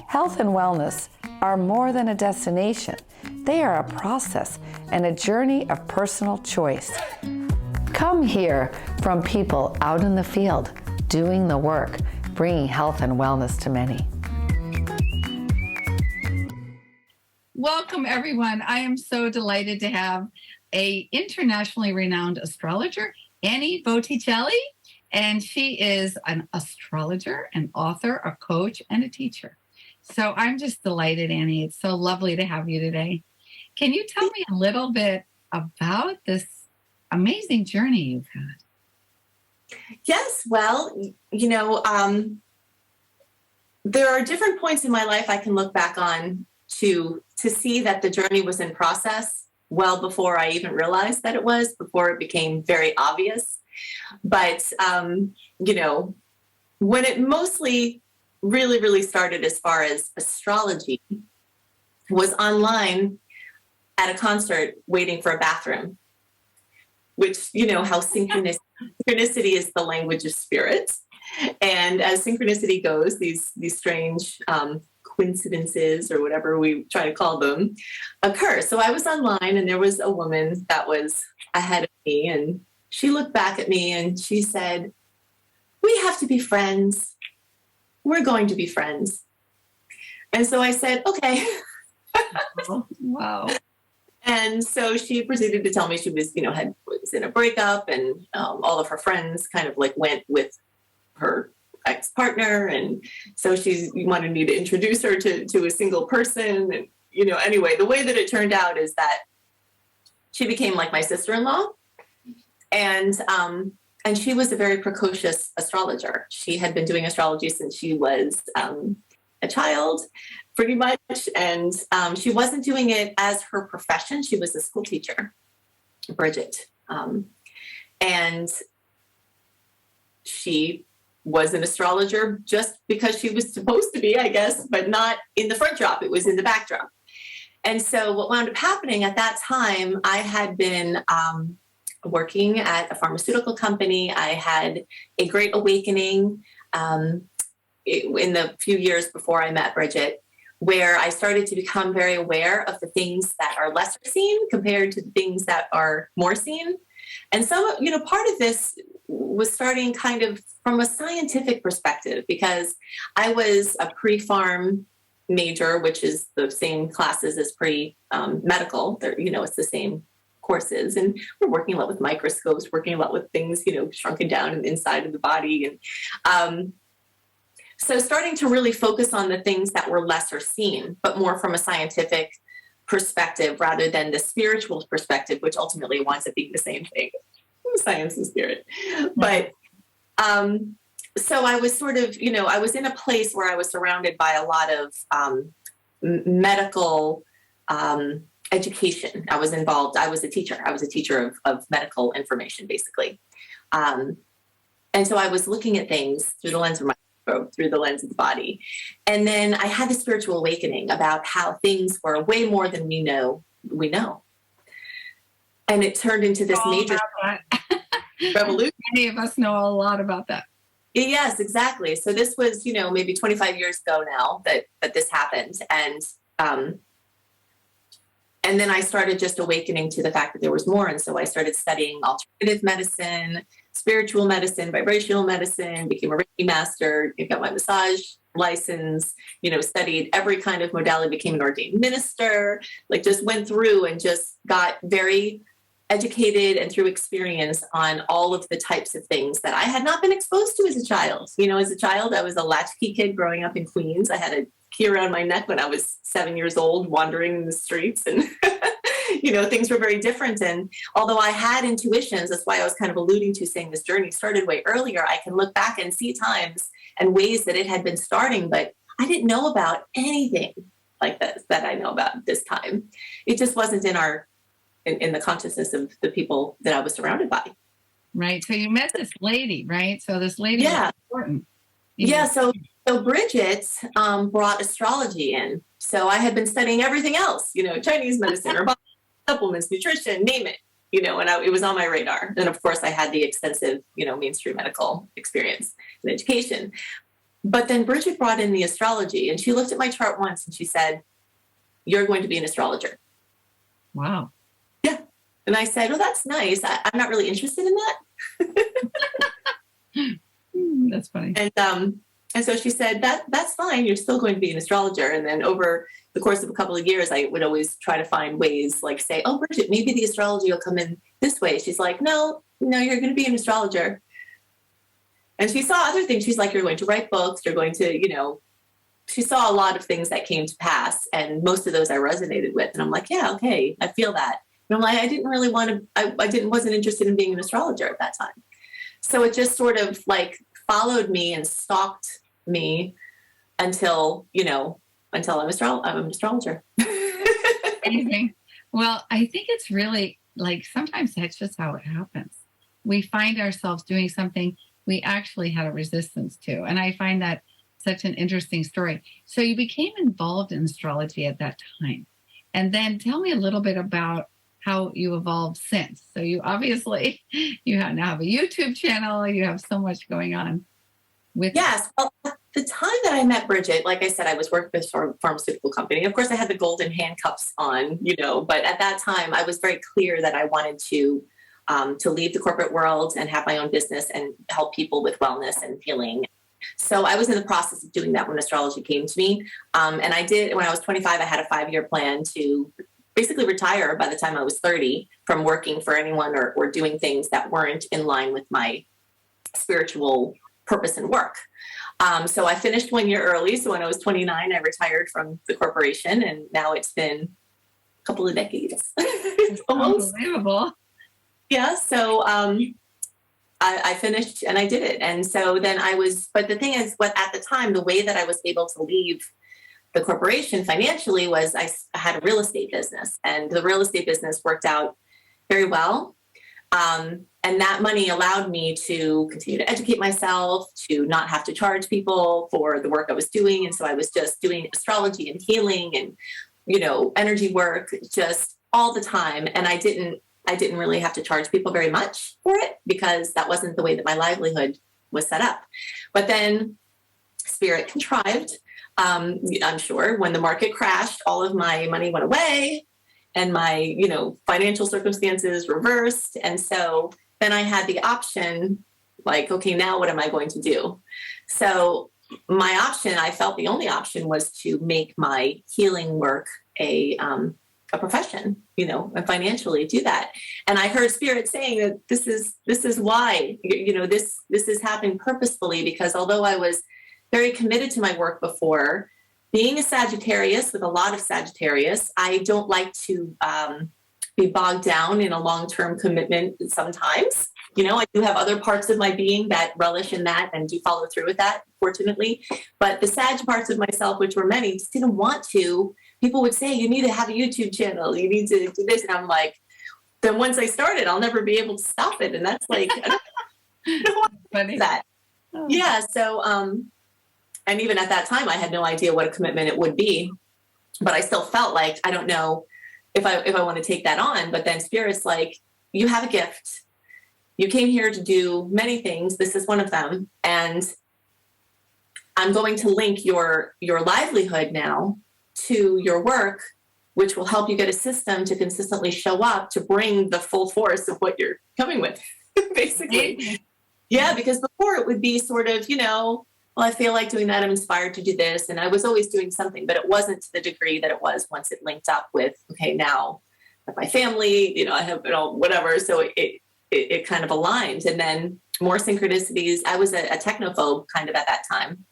Health and wellness are more than a destination. They are a process and a journey of personal choice. Come hear from people out in the field, doing the work, bringing health and wellness to many. Welcome, everyone. I am so delighted to have an internationally renowned astrologer, Annie Botticelli, and she is an astrologer, an author, a coach, and a teacher. So I'm just delighted, Annie. It's so lovely to have you today. Can you tell me a little bit about this amazing journey you've had? Yes, well, there are different points in my life I can look back on to see that the journey was in process well before I even realized that it was, before it became very obvious. But, when it mostly really started as far as astrology was online at a concert waiting for a bathroom, which, how synchronicity is the language of spirit. And as synchronicity goes, these strange coincidences or whatever we try to call them occur. So I was online and there was a woman that was ahead of me, and she looked back at me and she said, "We have to be friends. We're going to be friends." And so I said, "Okay." Wow. And so she proceeded to tell me she was, was in a breakup, and all of her friends kind of went with her ex-partner. And so she wanted me to introduce her to a single person. And, anyway, the way that it turned out is that she became like my sister-in-law. And she was a very precocious astrologer. She had been doing astrology since she was a child, pretty much. And she wasn't doing it as her profession. She was a school teacher, Bridget. And she was an astrologer just because she was supposed to be, I guess, but not in the front drop. It was in the back drop. And so what wound up happening at that time, I had been working at a pharmaceutical company. I had a great awakening in the few years before I met Bridget, where I started to become very aware of the things that are lesser seen compared to the things that are more seen. And some, part of this was starting kind of from a scientific perspective, because I was a pre-pharm major, which is the same classes as pre-medical. It's the same courses, and we're working a lot with microscopes, working a lot with things, shrunken down in the inside of the body. And so starting to really focus on the things that were lesser seen, but more from a scientific perspective rather than the spiritual perspective, which ultimately winds up being the same thing, science and spirit. But so I was sort of, I was in a place where I was surrounded by a lot of medical education. I was involved. I was a teacher. I was a teacher of medical information, basically. And so I was looking at things through the lens of my through the lens of the body. And then I had the spiritual awakening about how things were way more than we know. And it turned into this major revolution. Many of us know a lot about that. Yes, exactly. So this was, maybe 25 years ago now that this happened. And then I started just awakening to the fact that there was more. And so I started studying alternative medicine, spiritual medicine, vibrational medicine, became a Reiki master, got my massage license, studied every kind of modality, became an ordained minister, just went through and just got very educated and through experience on all of the types of things that I had not been exposed to as a child. As a child, I was a latchkey kid growing up in Queens. I had a key around my neck when I was 7 years old, wandering in the streets, and things were very different. And although I had intuitions, that's why I was kind of alluding to saying this journey started way earlier. I can look back and see times and ways that it had been starting, but I didn't know about anything like this that I know about this time. It just wasn't in the consciousness of the people that I was surrounded by. Right. So you met this lady, right? So this lady was important. Yeah. So Bridget brought astrology in. So I had been studying everything else, Chinese medicine or supplements, nutrition, name it, and it was on my radar. And of course I had the extensive, mainstream medical experience and education. But then Bridget brought in the astrology, and she looked at my chart once and she said, "You're going to be an astrologer." Wow. Yeah. And I said, "Well, that's nice. I'm not really interested in that." That's funny. And so she said, that's fine. You're still going to be an astrologer. And then over the course of a couple of years, I would always try to find ways, like say, "Oh, Bridget, maybe the astrology will come in this way." She's like, no, you're going to be an astrologer. And she saw other things. She's like, "You're going to write books. You're going to, she saw a lot of things that came to pass. And most of those I resonated with. And I'm like, yeah, okay, I feel that. And I'm like, I didn't really want to, wasn't interested in being an astrologer at that time. So it just sort of like followed me and stalked me until I'm an astrologer. Amazing. Well, I think it's really like sometimes that's just how it happens. We find ourselves doing something we actually had a resistance to. And I find that such an interesting story. So you became involved in astrology at that time. And then tell me a little bit about how you evolved since. So you obviously, now have a YouTube channel. You have so much going on with. Yes. Well, at the time that I met Bridget, like I said, I was working with a pharmaceutical company. Of course, I had the golden handcuffs on, but at that time I was very clear that I wanted to leave the corporate world and have my own business and help people with wellness and healing. So I was in the process of doing that when astrology came to me. And I did, when I was 25, I had a 5-year plan to basically retire by the time I was 30 from working for anyone or doing things that weren't in line with my spiritual purpose and work. So I finished 1 year early. So when I was 29, I retired from the corporation, and now it's been a couple of decades. Almost. Unbelievable. Yeah. So I finished and I did it. And so then but the thing is, at the time, the way that I was able to leave the corporation financially was I had a real estate business, and the real estate business worked out very well. And that money allowed me to continue to educate myself, to not have to charge people for the work I was doing. And so I was just doing astrology and healing and, energy work just all the time. And I didn't really have to charge people very much for it because that wasn't the way that my livelihood was set up. But then Spirit contrived, I'm sure, when the market crashed, all of my money went away and my, financial circumstances reversed. And so then I had the option, like, okay, now what am I going to do? So my option, I felt the only option was to make my healing work a profession, and financially do that. And I heard Spirit saying that this is why, this is happening purposefully, because although I was very committed to my work before, being a Sagittarius with a lot of Sagittarius, I don't like to be bogged down in a long-term commitment sometimes. I do have other parts of my being that relish in that and do follow through with that, fortunately. But the Sag parts of myself, which were many, just didn't want to. People would say, you need to have a YouTube channel. You need to do this. And I'm like, then once I start it, I'll never be able to stop it. And that's like, I don't want to do that. Oh. Yeah. So, and even at that time, I had no idea what a commitment it would be. But I still felt like, I don't know if I want to take that on. But then Spirit's like, you have a gift. You came here to do many things. This is one of them. And I'm going to link your livelihood now to your work, which will help you get a system to consistently show up to bring the full force of what you're coming with, basically. Yeah, because before it would be sort of, well, I feel like doing that. I'm inspired to do this. And I was always doing something, but it wasn't to the degree that it was once it linked up with, okay, now my family, I have, whatever. So it kind of aligned. And then more synchronicities. I was a technophobe kind of at that time.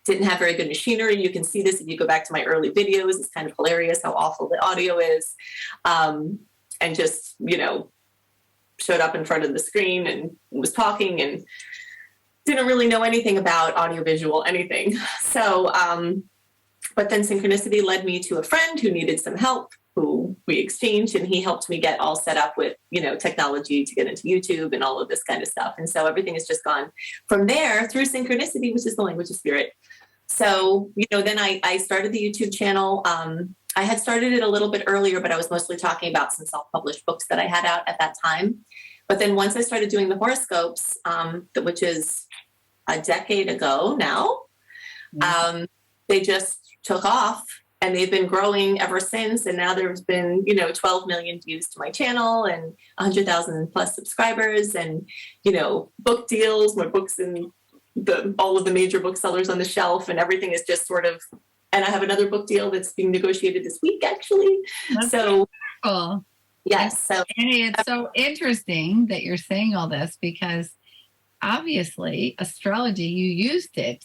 Didn't have very good machinery. You can see this if you go back to my early videos. It's kind of hilarious how awful the audio is. And just, showed up in front of the screen and was talking and didn't really know anything about audiovisual anything. So, but then synchronicity led me to a friend who needed some help, who we exchanged, and he helped me get all set up with, technology to get into YouTube and all of this kind of stuff. And so everything has just gone from there through synchronicity, which is the language of spirit. So, then I started the YouTube channel. I had started it a little bit earlier, but I was mostly talking about some self-published books that I had out at that time. But then once I started doing the horoscopes, which is a decade ago now. Mm-hmm. They just took off, and they've been growing ever since. And now there's been, 12 million views to my channel and 100,000 plus subscribers, and, book deals, my books in all of the major booksellers on the shelf, and everything is just sort of, and I have another book deal that's being negotiated this week, actually. That's So cool. yes. So And it's so interesting that you're saying all this, because obviously astrology, you used it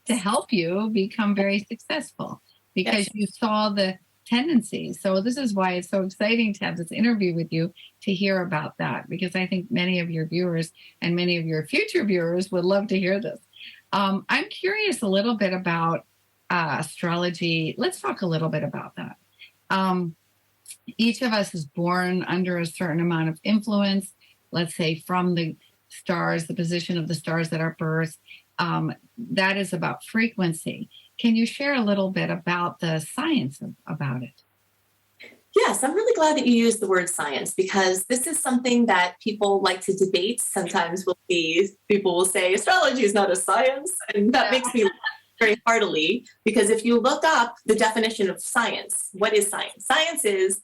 to help you become very successful because Yes. you saw the tendencies. So this is why it's so exciting to have this interview with you to hear about that, because I think many of your viewers and many of your future viewers would love to hear this. I'm curious a little bit about astrology. Let's talk a little bit about that. Each of us is born under a certain amount of influence, let's say from the stars, the position of the stars at our birth. That is about frequency. Can you share a little bit about the science about it? Yes, I'm really glad that you used the word science, because this is something that people like to debate. Sometimes people will say astrology is not a science, and that makes me laugh very heartily, because if you look up the definition of science, what is science? Science is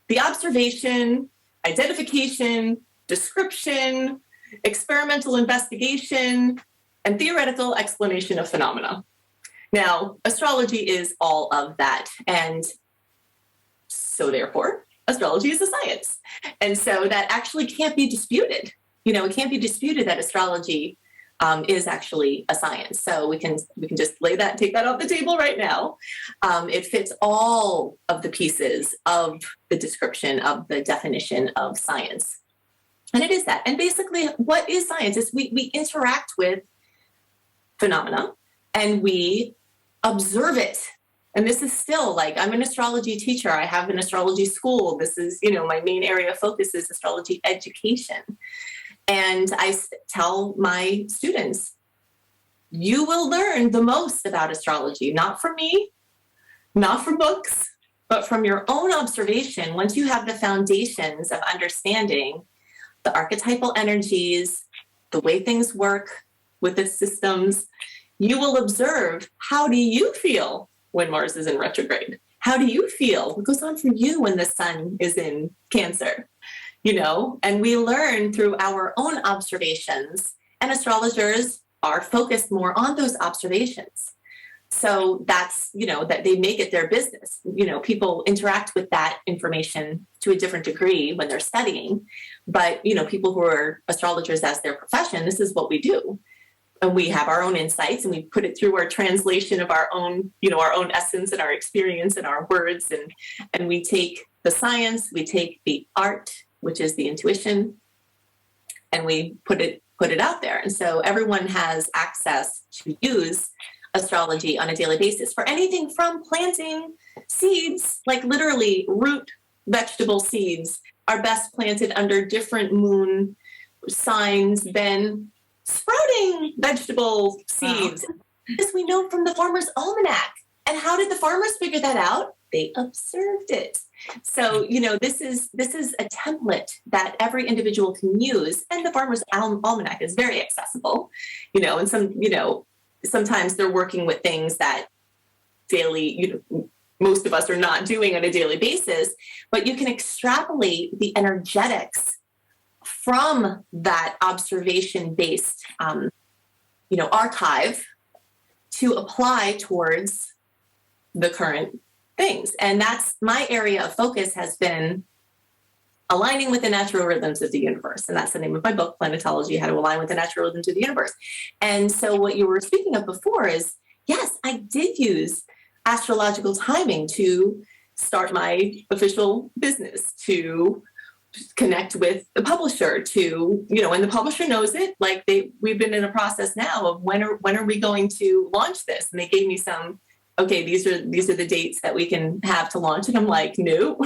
the observation, identification, description, experimental investigation, and theoretical explanation of phenomena. Now, astrology is all of that. And so therefore, astrology is a science. And so that actually can't be disputed. It can't be disputed that astrology is actually a science. So we can just take that off the table right now. It fits all of the pieces of the description of the definition of science. And it is that. And basically, what is science? Is we interact with phenomena and we observe it. And this is still I'm an astrology teacher. I have an astrology school. This is, my main area of focus is astrology education. And I tell my students, you will learn the most about astrology, not from me, not from books, but from your own observation. Once you have the foundations of understanding the archetypal energies, the way things work with the systems, you will observe, how do you feel when Mars is in retrograde? How do you feel? What goes on for you when the sun is in Cancer? And we learn through our own observations, and astrologers are focused more on those observations. So that's, that they make it their business. People interact with that information to a different degree when they're studying, but, people who are astrologers as their profession, this is what we do. And we have our own insights, and we put it through our translation of our own, our own essence and our experience and our words. And we take the science, we take the art, which is the intuition, and we put it out there. And so everyone has access to use astrology on a daily basis for anything from planting seeds, like literally root vegetable seeds are best planted under different moon signs than sprouting vegetable seeds. Wow. This we know from the Farmer's Almanac. And how did the farmers figure that out? They observed it. So, this is a template that every individual can use. And the Farmer's Almanac is very accessible, and sometimes they're working with things that daily, most of us are not doing on a daily basis, but you can extrapolate the energetics from that observation-based, archive to apply towards the current things. And that's my area of focus, has been aligning with the natural rhythms of the universe. And that's the name of my book, Planetology, How to Align with the Natural Rhythms of the Universe. And so what you were speaking of before is, yes, I did use astrological timing to start my official business, to connect with the publisher, to, and the publisher knows it, we've been in a process now of when are we going to launch this? And they gave me some, okay, these are the dates that we can have to launch. And I'm like, no,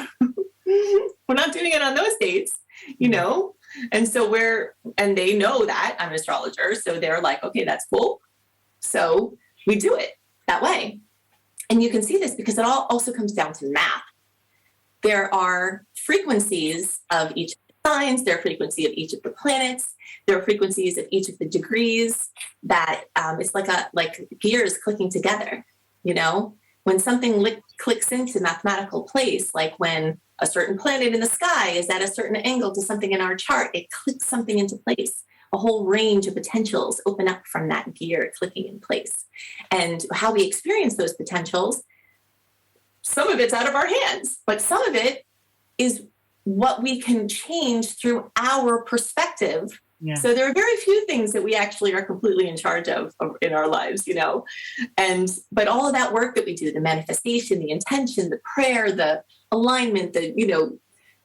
we're not doing it on those dates, And so and they know that I'm an astrologer. So they're like, okay, that's cool. So we do it that way. And you can see this because it all also comes down to math. There are frequencies of each signs, their frequency of each of the planets, their frequencies of each of the degrees, that it's like gears clicking together, you know? When something clicks into mathematical place, like when a certain planet in the sky is at a certain angle to something in our chart, it clicks something into place. A whole range of potentials open up from that gear clicking in place. And how we experience those potentials, some of it's out of our hands, but some of it is what we can change through our perspective. Yeah. So there are very few things that we actually are completely in charge of in our lives, you know. But all of that work that we do, the manifestation, the intention, the prayer, the alignment, the, you know,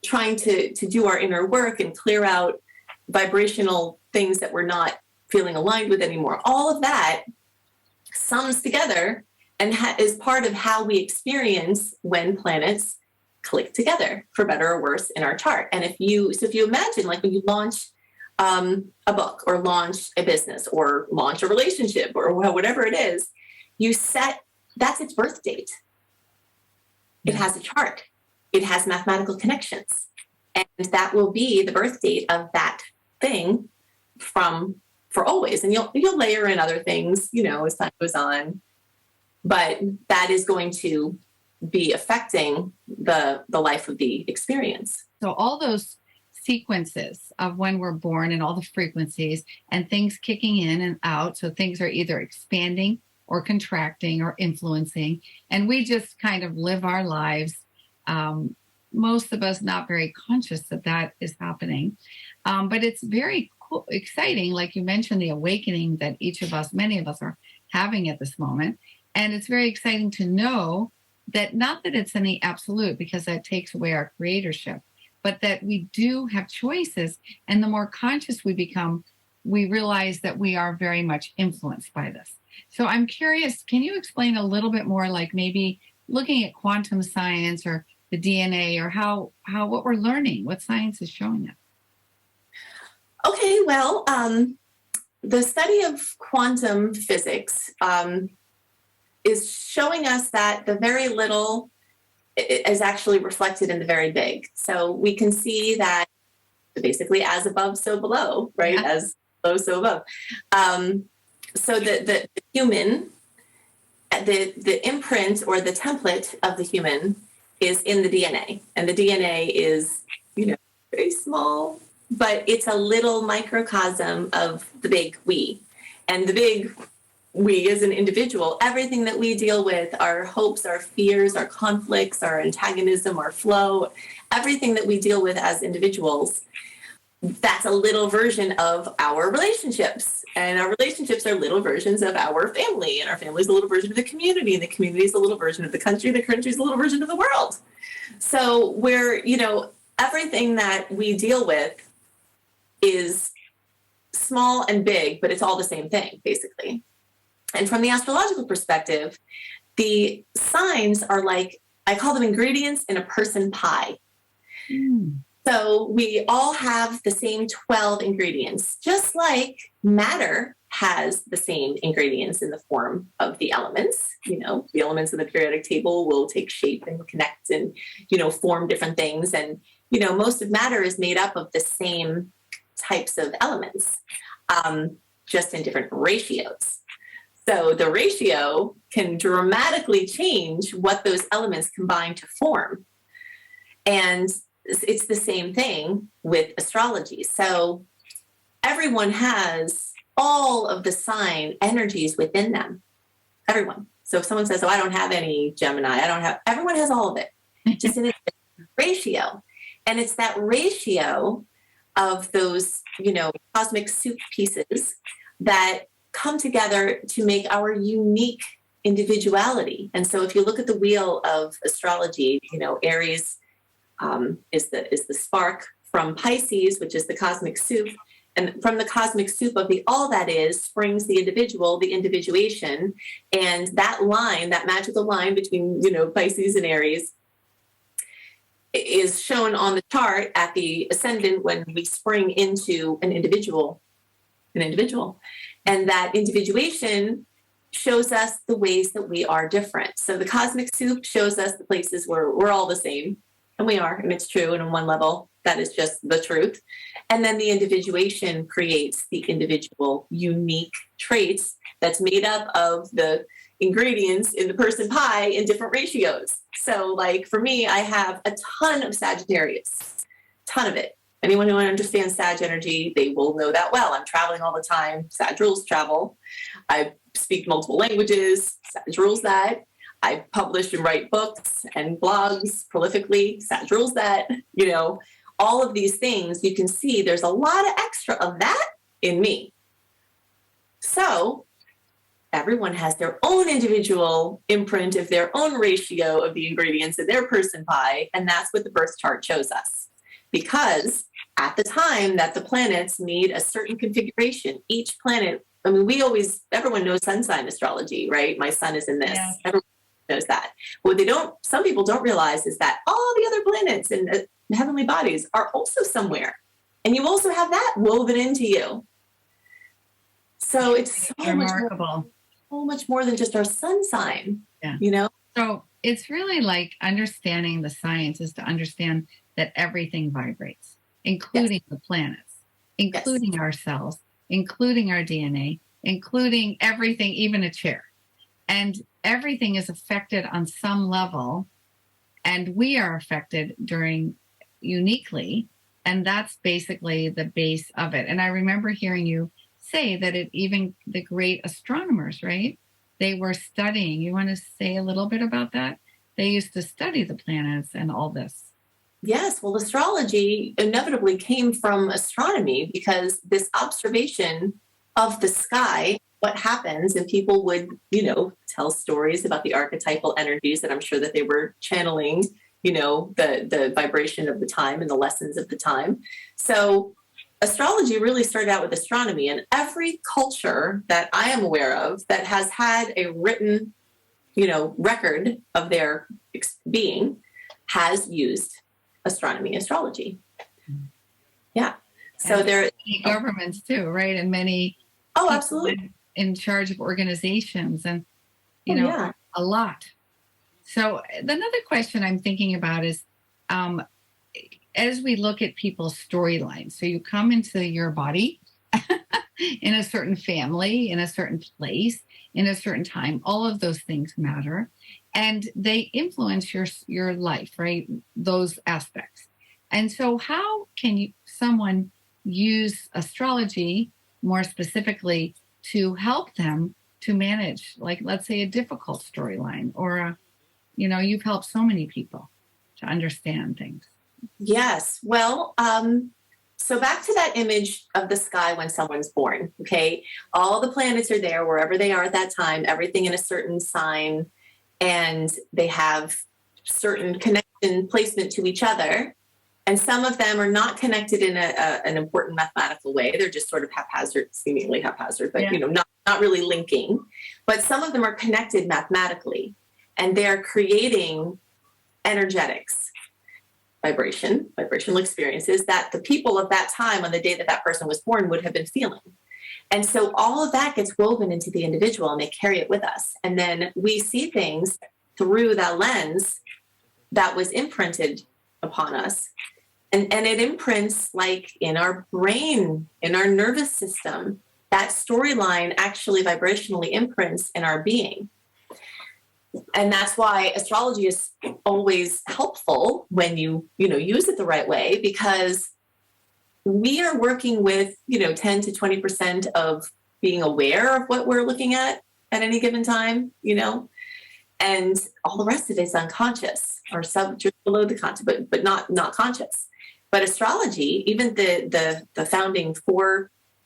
trying to do our inner work and clear out vibrational things that we're not feeling aligned with anymore, all of that sums together and is part of how we experience when planets click together, for better or worse, in our chart. And if you imagine, like when you launch a book or launch a business or launch a relationship or whatever it is, that's its birth date. It has a chart. It has mathematical connections. And that will be the birth date of that thing for always. And you'll layer in other things, you know, as time goes on. But that is going to be affecting the life of the experience. So all those sequences of when we're born and all the frequencies and things kicking in and out. So things are either expanding or contracting or influencing. And we just kind of live our lives. Most of us not very conscious that is happening. But it's very cool, exciting. Like you mentioned, the awakening that many of us are having at this moment. And it's very exciting to know that, not that it's any absolute, because that takes away our creatorship, but that we do have choices. And the more conscious we become, we realize that we are very much influenced by this. So I'm curious, can you explain a little bit more, like maybe looking at quantum science or the DNA, or how what we're learning, what science is showing us? Okay, well, the study of quantum physics is showing us that the very little is actually reflected in the very big. So we can see that basically as above, so below, right? Yeah. As below, so above. So the human, the imprint or the template of the human is in the DNA. And the DNA is, you know, very small, but it's a little microcosm of the big we. And the big we as an individual, everything that we deal with, our hopes, our fears, our conflicts, our antagonism, our flow, everything that we deal with as individuals, that's a little version of our relationships. And our relationships are little versions of our family. And our family is a little version of the community. And the community is a little version of the country. The country is a little version of the world. So everything that we deal with is small and big, but it's all the same thing, basically. And from the astrological perspective, the signs are like, I call them ingredients in a person pie. Mm. So we all have the same 12 ingredients, just like matter has the same ingredients in the form of the elements. You know, the elements in the periodic table will take shape and connect and, you know, form different things. And, you know, most of matter is made up of the same types of elements, just in different ratios. So the ratio can dramatically change what those elements combine to form. And it's the same thing with astrology. So everyone has all of the sign energies within them. Everyone. So if someone says, oh, I don't have any Gemini, everyone has all of it, just in a ratio. And it's that ratio of those, you know, cosmic soup pieces that come together to make our unique individuality. And so if you look at the wheel of astrology, you know, Aries is the spark from Pisces, which is the cosmic soup. And from the cosmic soup of the all that is springs the individual, the individuation. And that line, that magical line between, you know, Pisces and Aries is shown on the chart at the ascendant when we spring into an individual. And that individuation shows us the ways that we are different. So the cosmic soup shows us the places where we're all the same, and we are, and it's true, and on one level, That is just the truth. And then the individuation creates the individual unique traits that's made up of the ingredients in the person pie in different ratios. So like for me, I have a ton of Sagittarius, ton of it. Anyone who understands Sag energy, they will know that well. I'm traveling all the time. Sag rules travel. I speak multiple languages. Sag rules that. I publish and write books and blogs prolifically. Sag rules that. You know, all of these things, you can see there's a lot of extra of that in me. So everyone has their own individual imprint of their own ratio of the ingredients in their person pie. And that's what the birth chart shows us. Because at the time that the planets need a certain configuration, each planet, I mean, everyone knows sun sign astrology, right? My sun is in this. Yeah. Everyone knows that. What some people don't realize is that all the other planets and heavenly bodies are also somewhere. And you also have that woven into you. So it's so much more than just our sun sign, you know? So it's really like understanding the science is to understand that everything vibrates, including the planets, including ourselves, including our DNA, including everything, even a chair. And everything is affected on some level, and we are affected uniquely, and that's basically the base of it. And I remember hearing you say that even the great astronomers, right? They were studying. You want to say a little bit about that? They used to study the planets and all this. Yes, well, astrology inevitably came from astronomy because this observation of the sky, what happens, and people would, tell stories about the archetypal energies that I'm sure that they were channeling, the vibration of the time and the lessons of the time. So astrology really started out with astronomy, and every culture that I am aware of that has had a written, record of their being has used astronomy, astrology. Yeah. So there are governments too, right? And many absolutely in charge of organizations and a lot. So another question I'm thinking about is as we look at people's storylines, so you come into your body in a certain family, in a certain place, in a certain time, all of those things matter. And they influence your life, right? Those aspects. And so how can someone use astrology more specifically to help them to manage, like, let's say, a difficult storyline or, you've helped so many people to understand things. Yes. Well, so back to that image of the sky when someone's born, okay? All the planets are there wherever they are at that time, everything in a certain sign, and they have certain connection placement to each other. And some of them are not connected in an important mathematical way. They're just sort of haphazard, seemingly haphazard, but not really linking. But some of them are connected mathematically, and they're creating energetics, vibrational experiences that the people of that time on the day that person was born would have been feeling. And so all of that gets woven into the individual and they carry it with us. And then we see things through that lens that was imprinted upon us. And it imprints like in our brain, in our nervous system. That storyline actually vibrationally imprints in our being. And that's why astrology is always helpful when you use it the right way, because we are working with 10 to 20% of being aware of what we're looking at any given time, and all the rest of it is unconscious or just below the conscious, but not conscious. But astrology, even the founding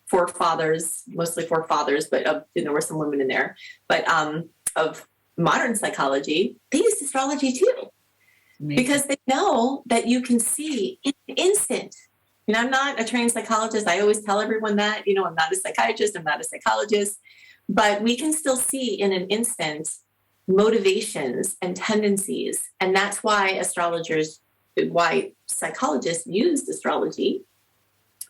forefathers, mostly forefathers, but there were some women in there, but of modern psychology, they use astrology too. Amazing. Because they know that you can see in an instant. I'm not a trained psychologist. I always tell everyone that, I'm not a psychiatrist, I'm not a psychologist, but we can still see in an instant motivations and tendencies. And that's why psychologists used astrology,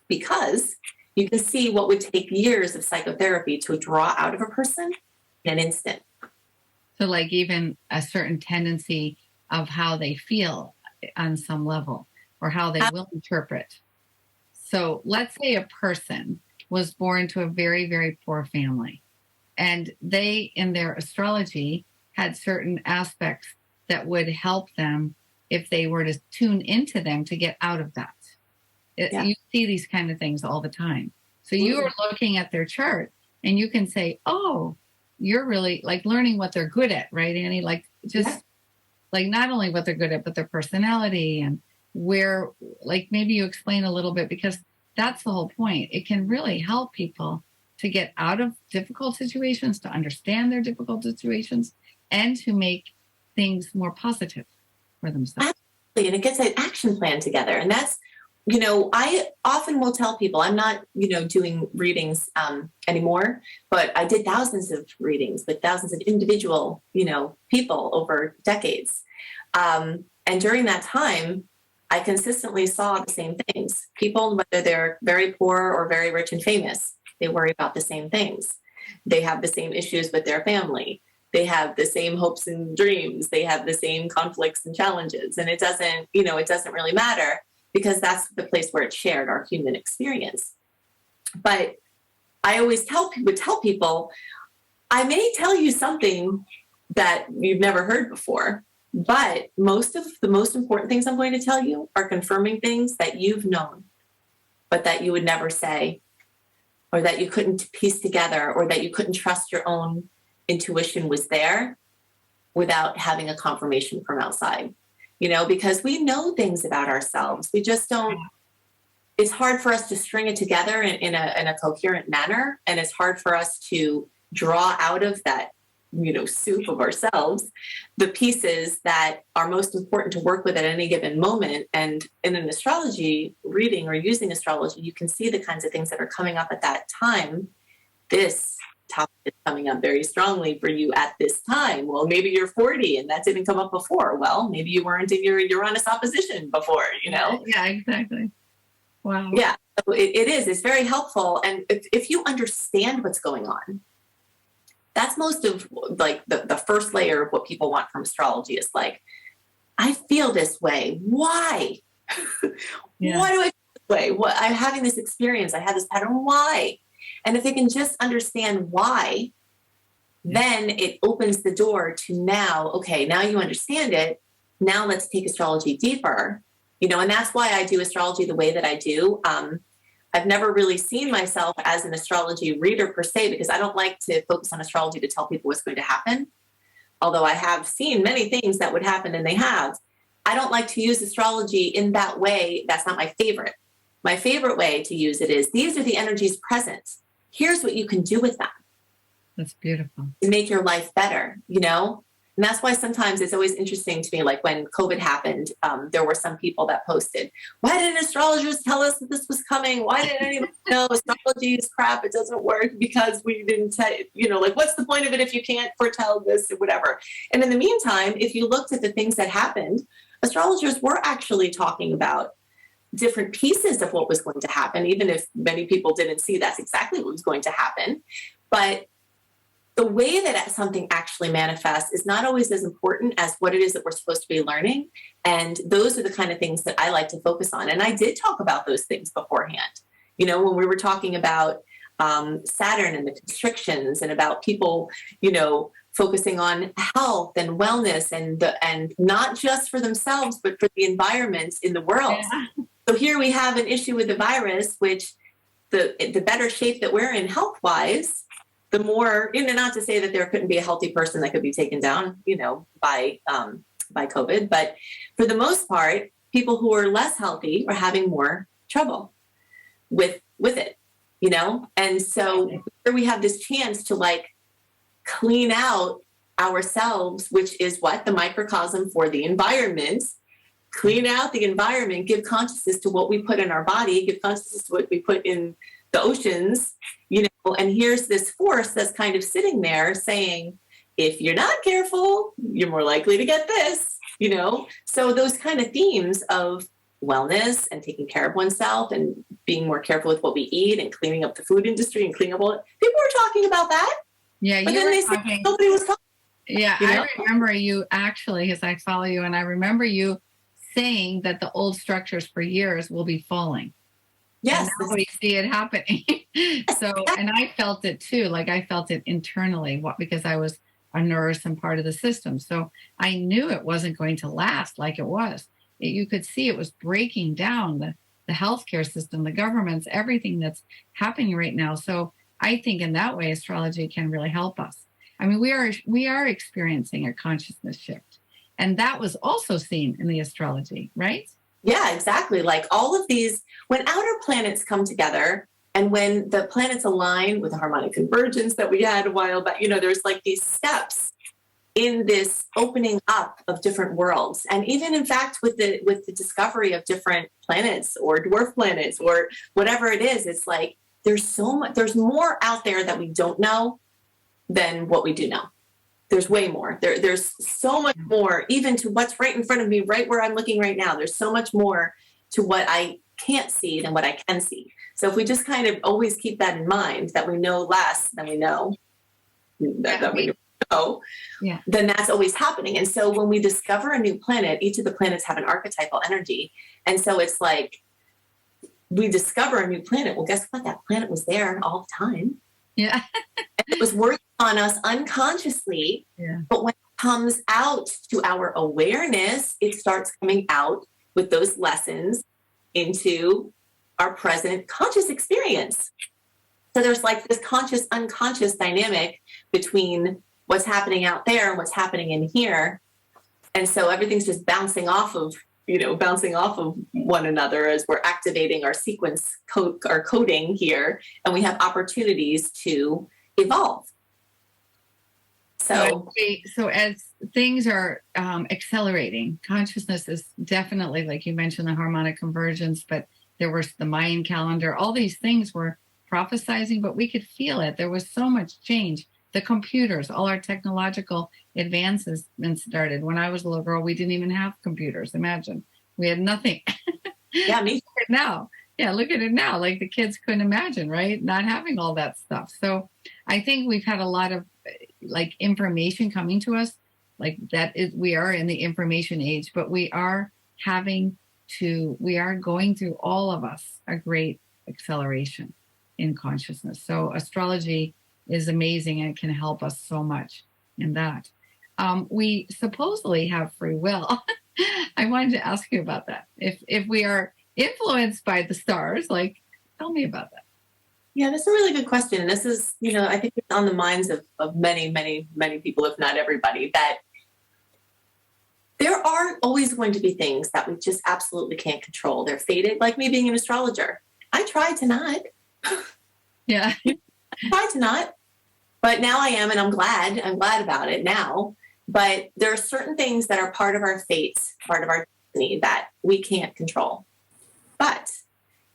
because you can see what would take years of psychotherapy to draw out of a person in an instant. So like even a certain tendency of how they feel on some level. or how they will interpret. So let's say a person was born to a very, very poor family, and they, in their astrology, had certain aspects that would help them if they were to tune into them to get out of that. You see these kind of things all the time. So you are looking at their chart and you can say, oh, you're really like learning what they're good at, right, Annie? Like just like not only what they're good at, but their personality and where, like maybe you explain a little bit, because that's the whole point. It can really help people to get out of difficult situations, to understand their difficult situations, and to make things more positive for themselves. Absolutely. And it gets an action plan together. And that's, I often will tell people, I'm not, doing readings anymore, but I did thousands of readings with thousands of individual, people over decades. And during that time, I consistently saw the same things. People, whether they're very poor or very rich and famous, they worry about the same things. They have the same issues with their family. They have the same hopes and dreams. They have the same conflicts and challenges. And it doesn't really matter, because that's the place where it's shared, our human experience. But I always tell people, I may tell you something that you've never heard before, but most of the most important things I'm going to tell you are confirming things that you've known, but that you would never say, or that you couldn't piece together, or that you couldn't trust your own intuition was there without having a confirmation from outside. Because we know things about ourselves. We just don't, it's hard for us to string it together in a coherent manner. And it's hard for us to draw out of that, soup of ourselves, the pieces that are most important to work with at any given moment. And in an astrology reading or using astrology, you can see the kinds of things that are coming up at that time. This topic is coming up very strongly for you at this time. Well, maybe you're 40 and that didn't come up before. Well, maybe you weren't in your Uranus opposition before, Yeah, exactly. Wow. Yeah, so it is. It's very helpful. And if you understand what's going on, that's most of like the first layer of what people want from astrology is like, I feel this way. Why? Yeah. Why do I feel this way? I'm having this experience. I had this pattern. Why? And if they can just understand why, then it opens the door to now you understand it. Now let's take astrology deeper, and that's why I do astrology the way that I do. I've never really seen myself as an astrology reader per se, because I don't like to focus on astrology to tell people what's going to happen. Although I have seen many things that would happen, and they have. I don't like to use astrology in that way. That's not my favorite. My favorite way to use it is, these are the energies present. Here's what you can do with them. That's beautiful. To make your life better, And that's why sometimes it's always interesting to me, like when COVID happened, there were some people that posted, why didn't astrologers tell us that this was coming? Why didn't anyone know? Astrology is crap. It doesn't work because we didn't say, what's the point of it if you can't foretell this or whatever? And in the meantime, if you looked at the things that happened, astrologers were actually talking about different pieces of what was going to happen, even if many people didn't see that's exactly what was going to happen. But the way that something actually manifests is not always as important as what it is that we're supposed to be learning. And those are the kind of things that I like to focus on. And I did talk about those things beforehand. When we were talking about Saturn and the constrictions, and about people, focusing on health and wellness and not just for themselves, but for the environment in the world. Yeah. So here we have an issue with the virus, which the better shape that we're in health-wise, the more, not to say that there couldn't be a healthy person that could be taken down, by COVID, but for the most part, people who are less healthy are having more trouble with it, And so here we have this chance to clean out ourselves, which is what the microcosm for the environment. Clean out the environment, give consciousness to what we put in our body, give consciousness to what we put in the oceans, and here's this force that's kind of sitting there saying, if you're not careful, you're more likely to get this, So those kind of themes of wellness and taking care of oneself and being more careful with what we eat and cleaning up the food industry and cleaning up all, people were talking about that. Yeah, but then they said nobody was talking. Yeah, I remember you actually, because I follow you, and I remember you saying that the old structures for years will be falling. Yes. And now we see it happening. So, and I felt it too. Like I felt it internally, because I was a nurse and part of the system. So I knew it wasn't going to last like it was. You could see it was breaking down the healthcare system, the governments, everything that's happening right now. So I think in that way, astrology can really help us. I mean, we are experiencing a consciousness shift. And that was also seen in the astrology, right? Yeah, exactly. Like all of these, when outer planets come together and when the planets align with the harmonic convergence that we had a while back, there's like these steps in this opening up of different worlds. And even in fact, with the discovery of different planets or dwarf planets or whatever it is, it's like there's more out there that we don't know than what we do know. There's way more. There's so much more, even to what's right in front of me, right where I'm looking right now. There's so much more to what I can't see than what I can see. So if we just kind of always keep that in mind, that we know less than we know, that we know, then that's always happening. And so when we discover a new planet, each of the planets have an archetypal energy. And so it's like we discover a new planet. Well, guess what? That planet was there all the time. Yeah. And it was working on us unconsciously. Yeah. But when it comes out to our awareness, it starts coming out with those lessons into our present conscious experience. So there's like this conscious, unconscious dynamic between what's happening out there and what's happening in here. And so everything's just bouncing off of one another as we're activating our sequence our coding here, and we have opportunities to evolve. So as things are accelerating, consciousness is definitely, like you mentioned, the harmonic convergence, but there was the Mayan calendar, all these things were prophesizing, but we could feel it. There was so much change. The computers, all our technological advances started. When I was a little girl, we didn't even have computers. Imagine. We had nothing. Yeah, me look at it now. Yeah, look at it now. Like the kids couldn't imagine, right? Not having all that stuff. So I think we've had a lot of like information coming to us. Like we are in the information age, but we are going through, all of us, a great acceleration in consciousness. So astrology is amazing and can help us so much in that. We supposedly have free will. I wanted to ask you about that. If we are influenced by the stars, like, tell me about that. Yeah, that's a really good question. This is, I think it's on the minds of many, many, many people, if not everybody, that there are always going to be things that we just absolutely can't control. They're fated, like me being an astrologer. I tried to not. Yeah. I tried to not. But now I am, and I'm glad about it now. But there are certain things that are part of our fates, part of our destiny that we can't control. But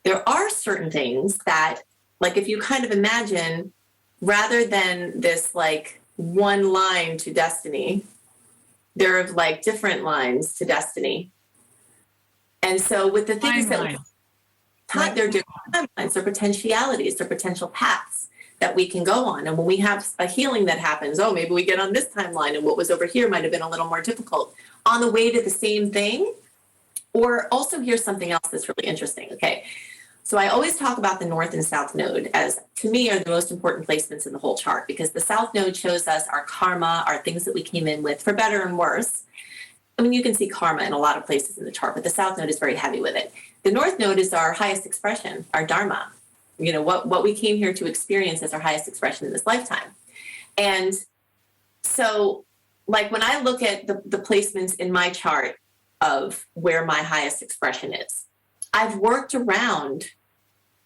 there are certain things that, like if you kind of imagine, rather than this like one line to destiny, there are like different lines to destiny. And so with the things they're different timelines, they're potentialities, they're potential paths that we can go on. And when we have a healing that happens, maybe we get on this timeline and what was over here might have been a little more difficult on the way to the same thing. Or also here's something else that's really interesting. Okay. So I always talk about the North and South Node as, to me, are the most important placements in the whole chart, because the South Node shows us our karma, our things that we came in with, for better and worse. I mean, you can see karma in a lot of places in the chart, but the South Node is very heavy with it. The North Node is our highest expression, our dharma. What we came here to experience as our highest expression in this lifetime. And so, like, when I look at the placements in my chart of where my highest expression is, I've worked around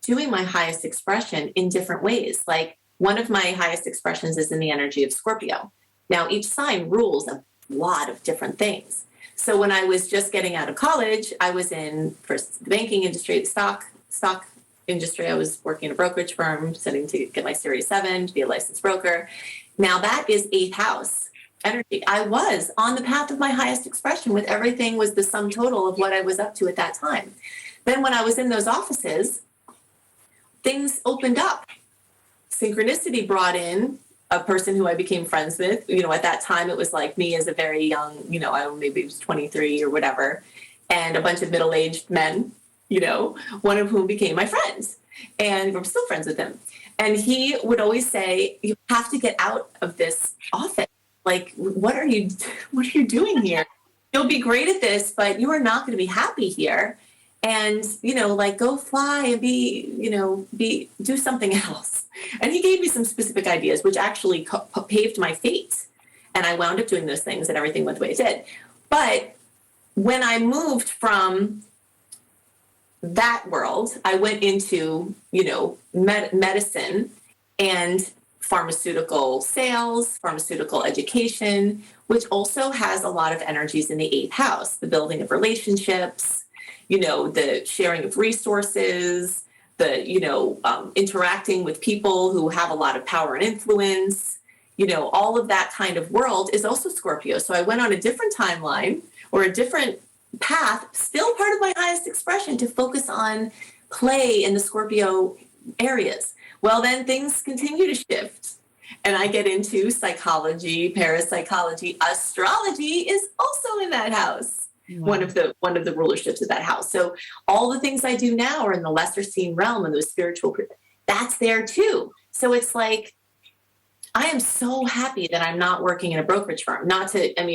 doing my highest expression in different ways. Like, one of my highest expressions is in the energy of Scorpio. Now, each sign rules a lot of different things. So when I was just getting out of college, I was in first the banking industry, the stock industry. I was working in a brokerage firm, studying to get my Series 7 to be a licensed broker. Now that is 8th house energy. I was on the path of my highest expression, with everything was the sum total of what I was up to at that time. Then when I was in those offices, things opened up. Synchronicity brought in a person who I became friends with. At that time it was like me as a very young, I maybe was 23 or whatever. and a bunch of middle-aged men, one of whom became my friends. And we're still friends with him. And he would always say, you have to get out of this office. Like, what are you doing here? You'll be great at this, but you are not going to be happy here. And, go fly and do something else. And he gave me some specific ideas, which actually paved my fate. And I wound up doing those things and everything went the way it did. But when I moved from that world, I went into, medicine and pharmaceutical sales, pharmaceutical education, which also has a lot of energies in the 8th house, the building of relationships, the sharing of resources, the, interacting with people who have a lot of power and influence, all of that kind of world is also Scorpio. So I went on a different timeline or a different path, still part of my highest expression, to focus on play in the Scorpio areas. Well, then things continue to shift. And I get into psychology, parapsychology. Astrology is also in that house. Wow. One of the rulerships of that house. So all the things I do now are in the lesser seen realm, and those spiritual, that's there too. So it's like, I am so happy that I'm not working in a brokerage firm. Yeah. And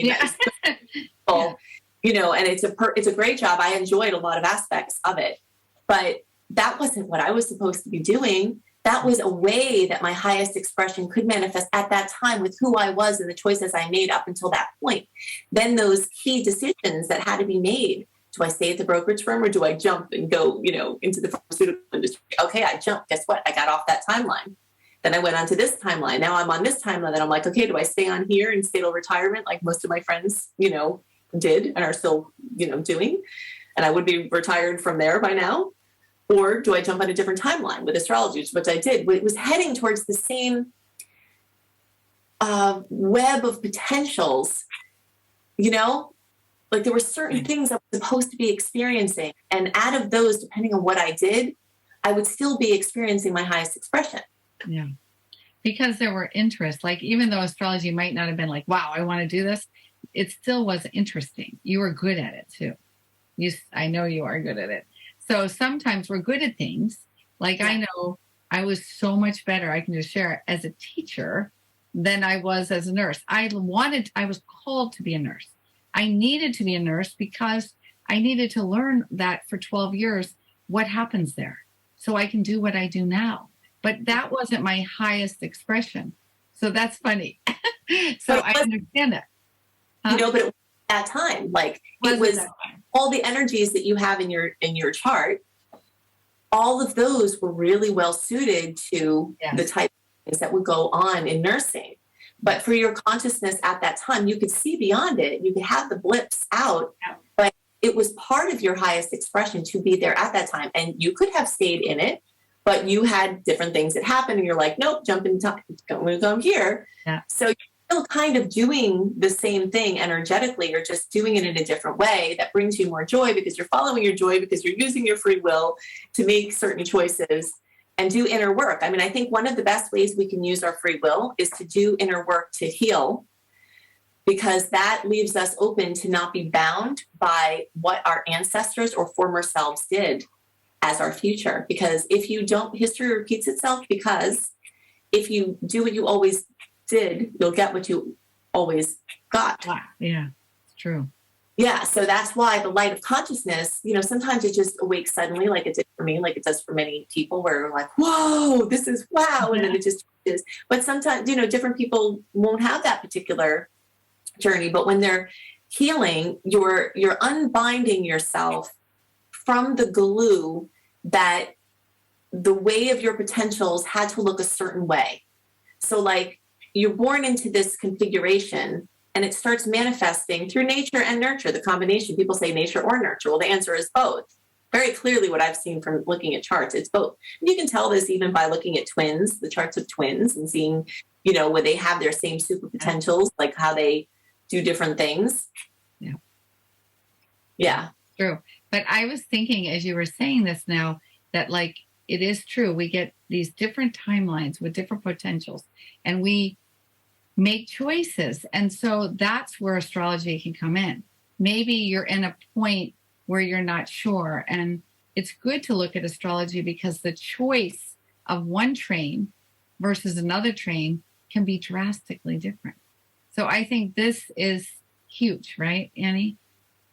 it's a great job. I enjoyed a lot of aspects of it, but that wasn't what I was supposed to be doing. That was a way that my highest expression could manifest at that time with who I was and the choices I made up until that point. Then those key decisions that had to be made. Do I stay at the brokerage firm or do I jump and go, into the pharmaceutical industry? Okay, I jumped. Guess what? I got off that timeline. Then I went on to this timeline. Now I'm on this timeline. Then I'm like, okay, do I stay on here and stay till retirement like most of my friends, did and are still, doing? And I would be retired from there by now. Or do I jump on a different timeline with astrology, which I did? It was heading towards the same web of potentials, like there were certain things I was supposed to be experiencing. And out of those, depending on what I did, I would still be experiencing my highest expression. Yeah. Because there were interests, like even though astrology might not have been like, wow, I want to do this, it still was interesting. You were good at it too. I know you are good at it. So sometimes we're good at things. Like I know I was so much better, I can just share, as a teacher than I was as a nurse. I was called to be a nurse. I needed to be a nurse because I needed to learn that for 12 years, what happens there, so I can do what I do now. But that wasn't my highest expression. So that's funny. So I understand that. But it was that time, like it was all the energies that you have in your chart. All of those were really well suited to the type of things that would go on in nursing. But for your consciousness at that time, you could see beyond it. You could have the blips out, but it was part of your highest expression to be there at that time. And you could have stayed in it, but you had different things that happened and you're like, nope, jump in time, come here. Yeah. So you're still kind of doing the same thing energetically. You're just doing it in a different way that brings you more joy because you're following your joy, because you're using your free will to make certain choices and do inner work. I mean, I think one of the best ways we can use our free will is to do inner work to heal, because that leaves us open to not be bound by what our ancestors or former selves did as our future. Because if you don't, history repeats itself, because if you do what you always did, you'll get what you always got. Yeah, it's true. Yeah, so that's why the light of consciousness, sometimes it just awakes suddenly, like it did for me, like it does for many people, where we're like, whoa, this is wow. And then it just is. But sometimes, different people won't have that particular journey. But when they're healing, you're unbinding yourself from the glue that the way of your potentials had to look a certain way. So like you're born into this configuration, and it starts manifesting through nature and nurture, the combination. People say nature or nurture. Well, the answer is both. Very clearly what I've seen from looking at charts, it's both. And you can tell this even by looking at twins, the charts of twins, and seeing, where they have their same super potentials, like how they do different things. Yeah. Yeah. True. But I was thinking, as you were saying this now, that like it is true. We get these different timelines with different potentials, and we make choices. And so that's where astrology can come in. Maybe you're in a point where you're not sure. And it's good to look at astrology because the choice of one train versus another train can be drastically different. So I think this is huge, right, Annie?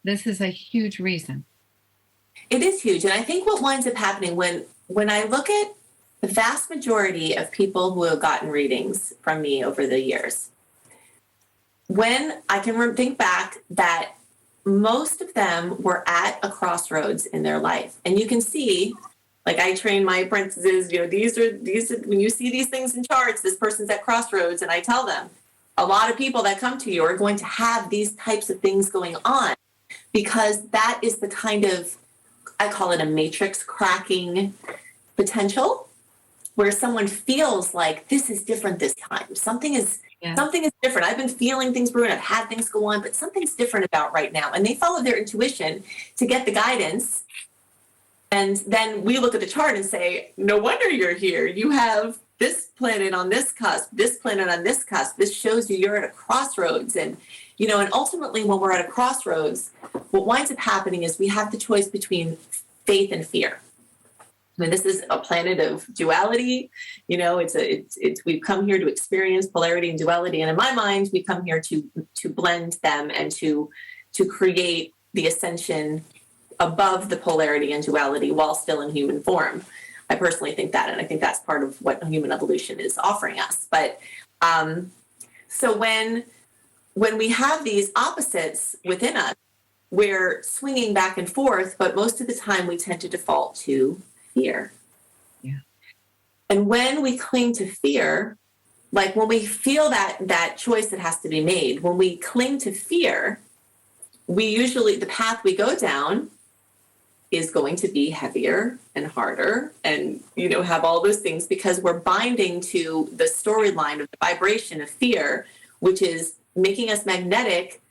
This is a huge reason. It is huge. And I think what winds up happening when I look at the vast majority of people who have gotten readings from me over the years, when I can think back that most of them were at a crossroads in their life. And you can see, like I train my apprentices, these are when you see these things in charts, this person's at crossroads. And I tell them, a lot of people that come to you are going to have these types of things going on, because that is the kind of, I call it a matrix cracking potential, where someone feels like this is different this time. Something is different. I've been feeling things brewing. I've had things go on, but something's different about right now. And they follow their intuition to get the guidance. And then we look at the chart and say, no wonder you're here. You have this planet on this cusp, this planet on this cusp. This shows you're at a crossroads. And, and ultimately when we're at a crossroads, what winds up happening is we have the choice between faith and fear. I mean, this is a planet of duality. We've come here to experience polarity and duality. And in my mind, we come here to blend them and to create the ascension above the polarity and duality while still in human form. I personally think that, and I think that's part of what human evolution is offering us. But so when we have these opposites within us, we're swinging back and forth, but most of the time we tend to default to fear. Yeah. And when we cling to fear, like when we feel that choice that has to be made, when we cling to fear, the path we go down is going to be heavier and harder and, have all those things, because we're binding to the storyline of the vibration of fear, which is making us magnetic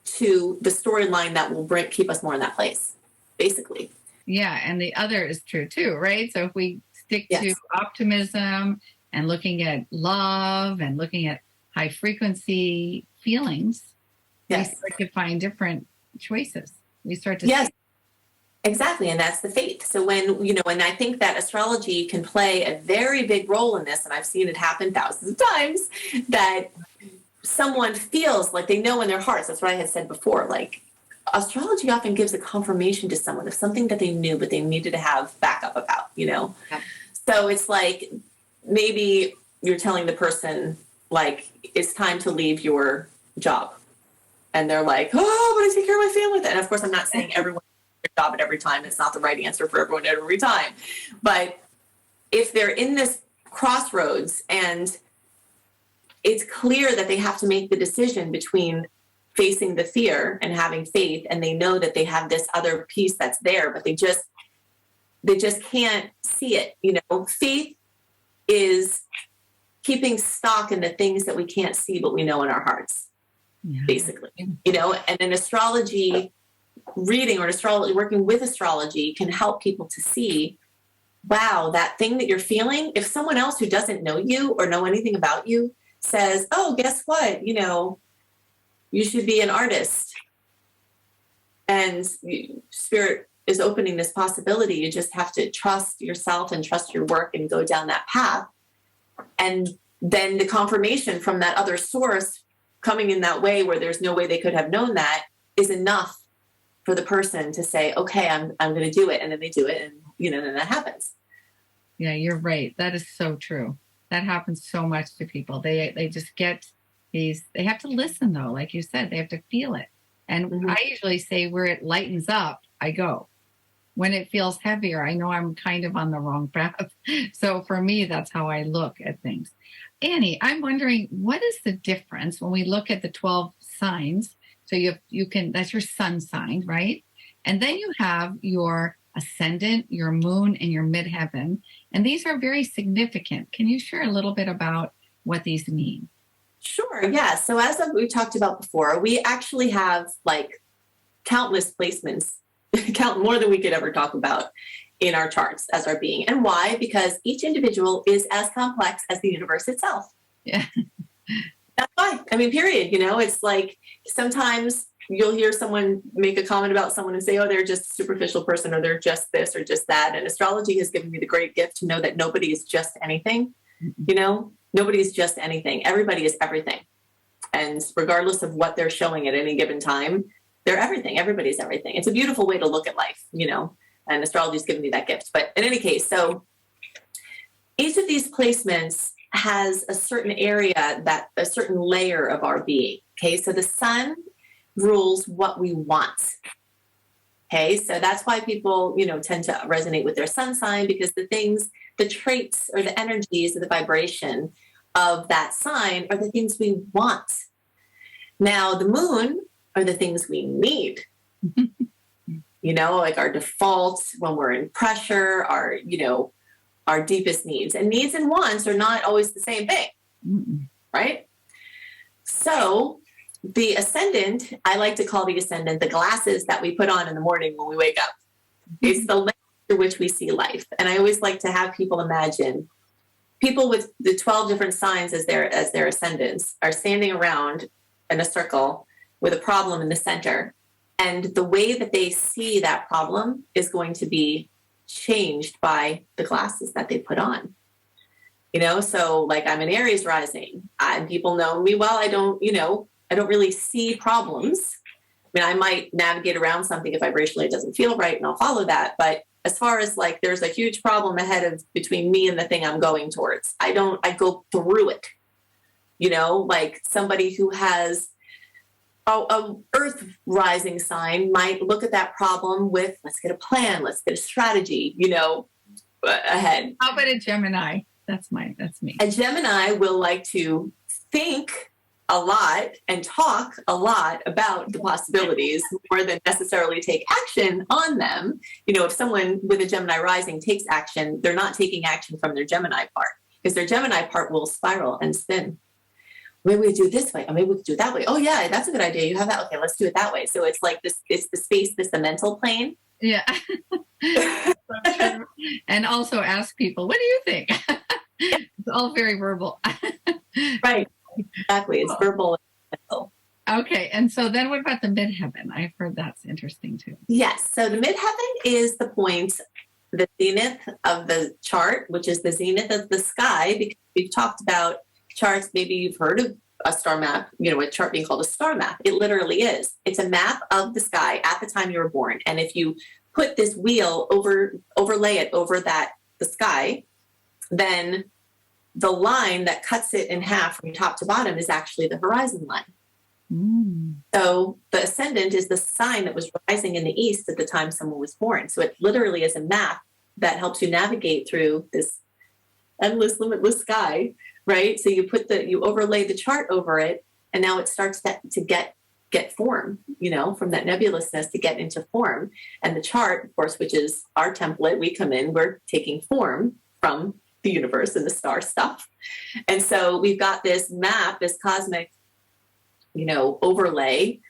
to the storyline that will keep us more in that place, basically. Yeah, and the other is true too, right? So if we stick to optimism and looking at love and looking at high frequency feelings, we start to find different choices. We start to see. Exactly, and that's the faith. So and I think that astrology can play a very big role in this, and I've seen it happen thousands of times, that someone feels like they know in their hearts. That's what I had said before, like, astrology often gives a confirmation to someone of something that they knew, but they needed to have backup about, Yeah. So it's like, maybe you're telling the person, like, it's time to leave your job. And they're like, oh, but I take care of my family. And of course, I'm not saying everyone takes their job at every time. It's not the right answer for everyone at every time. But if they're in this crossroads and it's clear that they have to make the decision between facing the fear and having faith, and they know that they have this other piece that's there, but they just can't see it. Faith is keeping stock in the things that we can't see, but we know in our hearts, basically, and an astrology reading or working with astrology can help people to see, wow, that thing that you're feeling, if someone else who doesn't know you or know anything about you says, oh, guess what? You should be an artist. And Spirit is opening this possibility. You just have to trust yourself and trust your work and go down that path. And then the confirmation from that other source coming in that way where there's no way they could have known that is enough for the person to say, okay, I'm going to do it. And then they do it, and, then that happens. Yeah, you're right. That is so true. That happens so much to people. They just get they have to listen, though. Like you said, they have to feel it. And I usually say where it lightens up, I go. When it feels heavier, I know I'm kind of on the wrong path. So for me, that's how I look at things. Annie, I'm wondering, what is the difference when we look at the 12 signs? So you can, that's your sun sign, right? And then you have your ascendant, your moon, and your midheaven. And these are very significant. Can you share a little bit about what these mean? Sure, yeah. So as we talked about before, we actually have like countless placements, count more than we could ever talk about in our charts as our being. And why? Because each individual is as complex as the universe itself. Yeah. That's why. I mean, period. It's like sometimes you'll hear someone make a comment about someone and say, oh, they're just a superficial person, or they're just this or just that. And astrology has given me the great gift to know that nobody is just anything. You know, nobody is just anything. Everybody is everything. And regardless of what they're showing at any given time, they're everything. Everybody's everything. It's a beautiful way to look at life, you know, and astrology has given me that gift. But in any case, so each of these placements has a certain area, that a certain layer of our being. Okay, so the sun rules what we want. Okay, so that's why people, you know, tend to resonate with their sun sign, because the things, the traits or the energies or the vibration of that sign are the things we want. Now, the moon are the things we need. You know, like our default when we're in pressure, our, you know, our deepest needs. And needs and wants are not always the same thing, right? So the ascendant, I like to call the ascendant the glasses that we put on in the morning when we wake up. It's the lens through which we see life. And I always like to have people imagine people with the 12 different signs as their ascendants are standing around in a circle with a problem in the center. And the way that they see that problem is going to be changed by the glasses that they put on. You know, so like I'm an Aries rising, and people know me well. I don't really see problems. I mean, I might navigate around something if vibrationally it doesn't feel right, and I'll follow that. But as far as like there's a huge problem ahead of between me and the thing I'm going towards, I go through it. You know, like somebody who has a earth rising sign might look at that problem with, let's get a plan, let's get a strategy, you know, ahead. How about a Gemini? That's me. A Gemini will like to think a lot and talk a lot about the possibilities more than necessarily take action on them. You know, if someone with a Gemini rising takes action, they're not taking action from their Gemini part, because their Gemini part will spiral and spin. Maybe we do it this way. Or maybe we could do it that way. Oh yeah, that's a good idea. You have that. Okay, let's do it that way. So it's like this, it's the space, the mental plane. Yeah. So true. And also ask people, what do you think? It's all very verbal. Right. Exactly. It's verbal and mental. Okay. And so then what about the midheaven? I've heard that's interesting too. Yes. So the midheaven is the point, the zenith of the chart, which is the zenith of the sky, because we've talked about charts. Maybe you've heard of a star map, you know, a chart being called a star map. It literally is. It's a map of the sky at the time you were born. And if you put this wheel overlay it over the sky, then the line that cuts it in half from top to bottom is actually the horizon line. So the ascendant is the sign that was rising in the east at the time someone was born. So it literally is a map that helps you navigate through this endless, limitless sky, right? So you overlay the chart over it, and now it starts to get form, you know, from that nebulousness to get into form. And the chart, of course, which is our template, we come in, we're taking form from the universe and the star stuff. And so we've got this map, this cosmic, you know, overlay.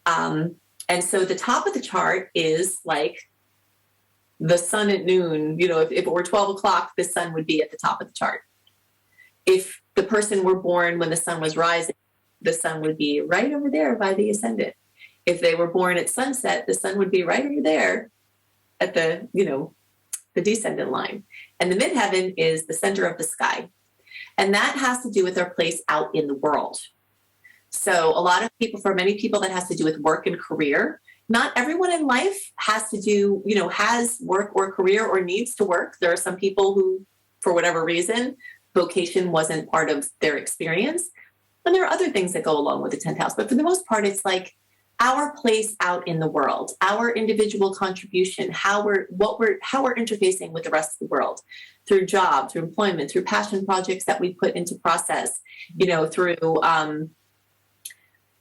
And so the top of the chart is like the sun at noon. You know, if it were 12 o'clock, the sun would be at the top of the chart. If the person were born when the sun was rising, the sun would be right over there by the ascendant. If they were born at sunset, the sun would be right over there at the, you know, the descendant line. And the midheaven is the center of the sky. And that has to do with their place out in the world. So a lot of people, for many people, that has to do with work and career. Not everyone in life has to do, you know, has work or career or needs to work. There are some people who, for whatever reason, vocation wasn't part of their experience. And there are other things that go along with the 10th house. But for the most part, it's like our place out in the world, our individual contribution, how we're interfacing with the rest of the world through job, through employment, through passion projects that we put into process, you know, through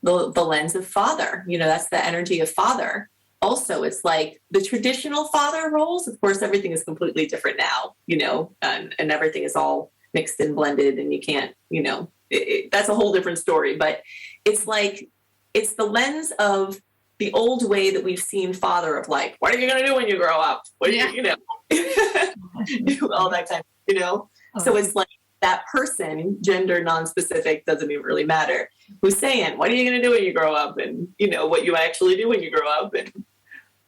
the lens of father. You know, that's the energy of father. Also, it's like the traditional father roles. Of course, everything is completely different now, you know, and everything is all mixed and blended, and you can't, you know, that's a whole different story. But it's like, it's the lens of the old way that we've seen father of like, what are you going to do when you grow up? What are you know, all that kind of, you know? So it's like that person, gender non-specific, doesn't even really matter, who's saying, what are you going to do when you grow up? And, what you actually do when you grow up, and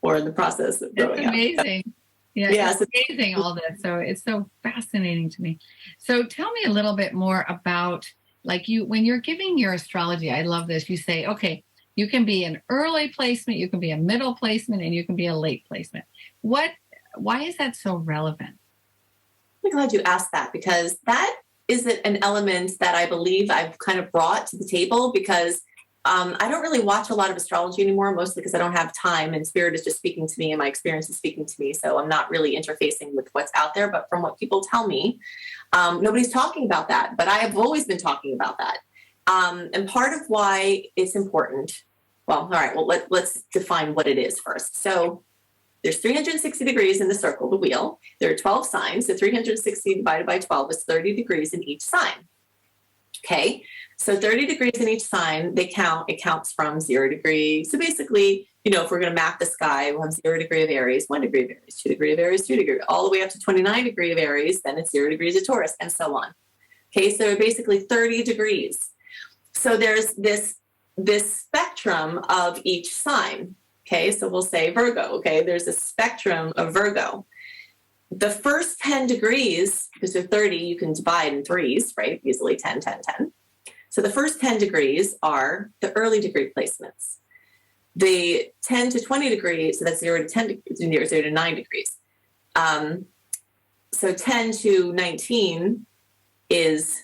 or in the process of growing up. It's amazing. Yeah, it's amazing, all this. So it's so fascinating to me. So tell me a little bit more about, like, when you're giving your astrology, I love this. You say, okay, you can be an early placement, you can be a middle placement, and you can be a late placement. Why is that so relevant? I'm glad you asked that, because that is an element that I believe I've kind of brought to the table, because I don't really watch a lot of astrology anymore, mostly because I don't have time, and spirit is just speaking to me and my experience is speaking to me. So I'm not really interfacing with what's out there. But from what people tell me, nobody's talking about that. But I have always been talking about that. And part of why it's important, let's define what it is first. So there's 360 degrees in the circle, the wheel. There are 12 signs. So 360 divided by 12 is 30 degrees in each sign. Okay. So 30 degrees in each sign, it counts from 0 degree. So basically, if we're going to map the sky, we'll have 0 degree of Aries, 1 degree of Aries, 2 degree of Aries, 2 degree, all the way up to 29 degree of Aries, then it's 0 degrees of Taurus, and so on. Okay, so basically 30 degrees. So there's this spectrum of each sign. Okay, so we'll say Virgo. Okay, there's a spectrum of Virgo. The first 10 degrees, because they're 30, you can divide in threes, right? Easily 10, 10, 10. So the first 10 degrees are the early degree placements. The 10 to 20 degrees, so that's 0 to 10 degrees, 0 to 9 degrees. So 10 to 19 is,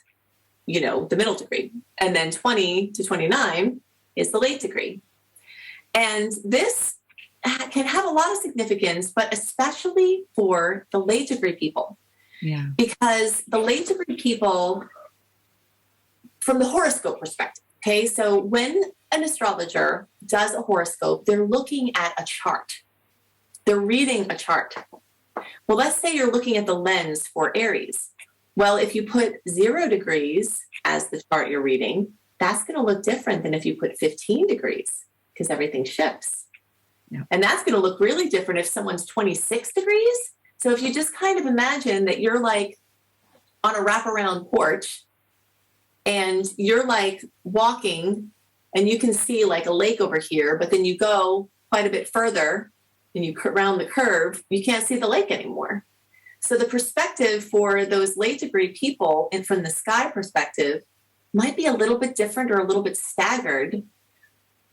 the middle degree. And then 20 to 29 is the late degree. And this can have a lot of significance, but especially for the late degree people. Yeah. Because the late degree people, from the horoscope perspective, okay, so when an astrologer does a horoscope, they're looking at a chart. They're reading a chart. Well, let's say you're looking at the lens for Aries. Well, if you put 0 degrees as the chart you're reading, that's going to look different than if you put 15 degrees, because everything shifts. Yeah. And that's going to look really different if someone's 26 degrees. So if you just kind of imagine that you're like on a wraparound porch, and you're like walking and you can see like a lake over here, but then you go quite a bit further and you round the curve, you can't see the lake anymore. So the perspective for those late degree people, and from the sky perspective, might be a little bit different or a little bit staggered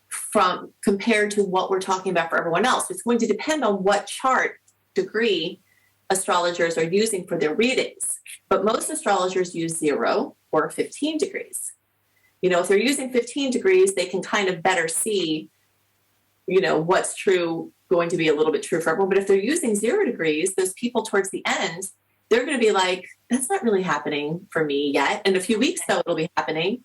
from compared to what we're talking about for everyone else. It's going to depend on what chart degree astrologers are using for their readings. But most astrologers use 0 or 15 degrees. If they're using 15 degrees, they can kind of better see, what's true, going to be a little bit true for everyone. But if they're using 0 degrees, those people towards the end, they're going to be like, that's not really happening for me yet. In a few weeks, though, it'll be happening.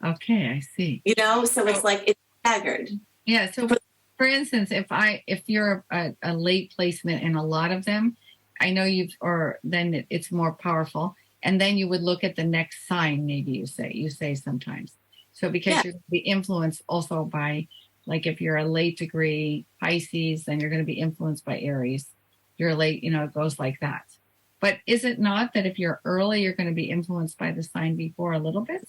Okay, I see. So it's like it's staggered. Yeah. So for instance, if you're a late placement in a lot of them, I know then it's more powerful. And then you would look at the next sign, maybe you say sometimes. So because you're going to be influenced also by, like, if you're a late degree Pisces, then you're going to be influenced by Aries. You're late, it goes like that. But is it not that if you're early, you're going to be influenced by the sign before a little bit?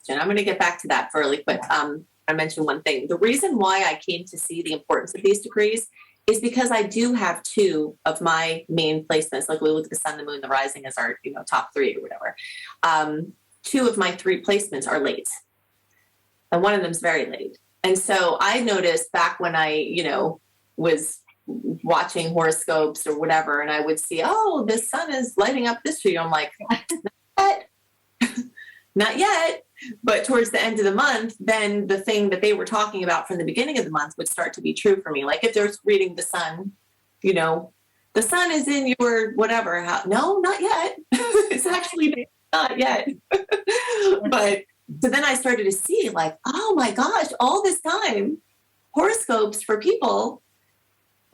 I'm going to get back to that really quick. I mentioned one thing. The reason why I came to see the importance of these degrees is because I do have 2 of my main placements. Like we look at the sun, the moon, the rising as our, top 3 or whatever. 2 of my 3 placements are late. And one of them is very late. And so I noticed back when I, was watching horoscopes or whatever, and I would see, oh, the sun is lighting up this tree. I'm like, not yet. Not yet. But towards the end of the month, then the thing that they were talking about from the beginning of the month would start to be true for me. Like if they're reading the sun, the sun is in your whatever. No, not yet. It's actually not yet. But so then I started to see like, oh my gosh, all this time, horoscopes for people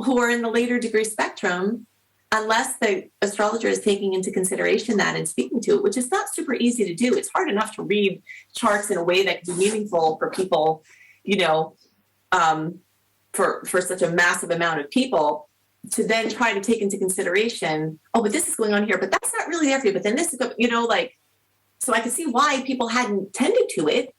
who are in the later degree spectrum, unless the astrologer is taking into consideration that and speaking to it, which is not super easy to do. It's hard enough to read charts in a way that can be meaningful for people, for such a massive amount of people, to then try to take into consideration, oh, but this is going on here, but that's not really there for you. But then this is, So I could see why people hadn't tended to it.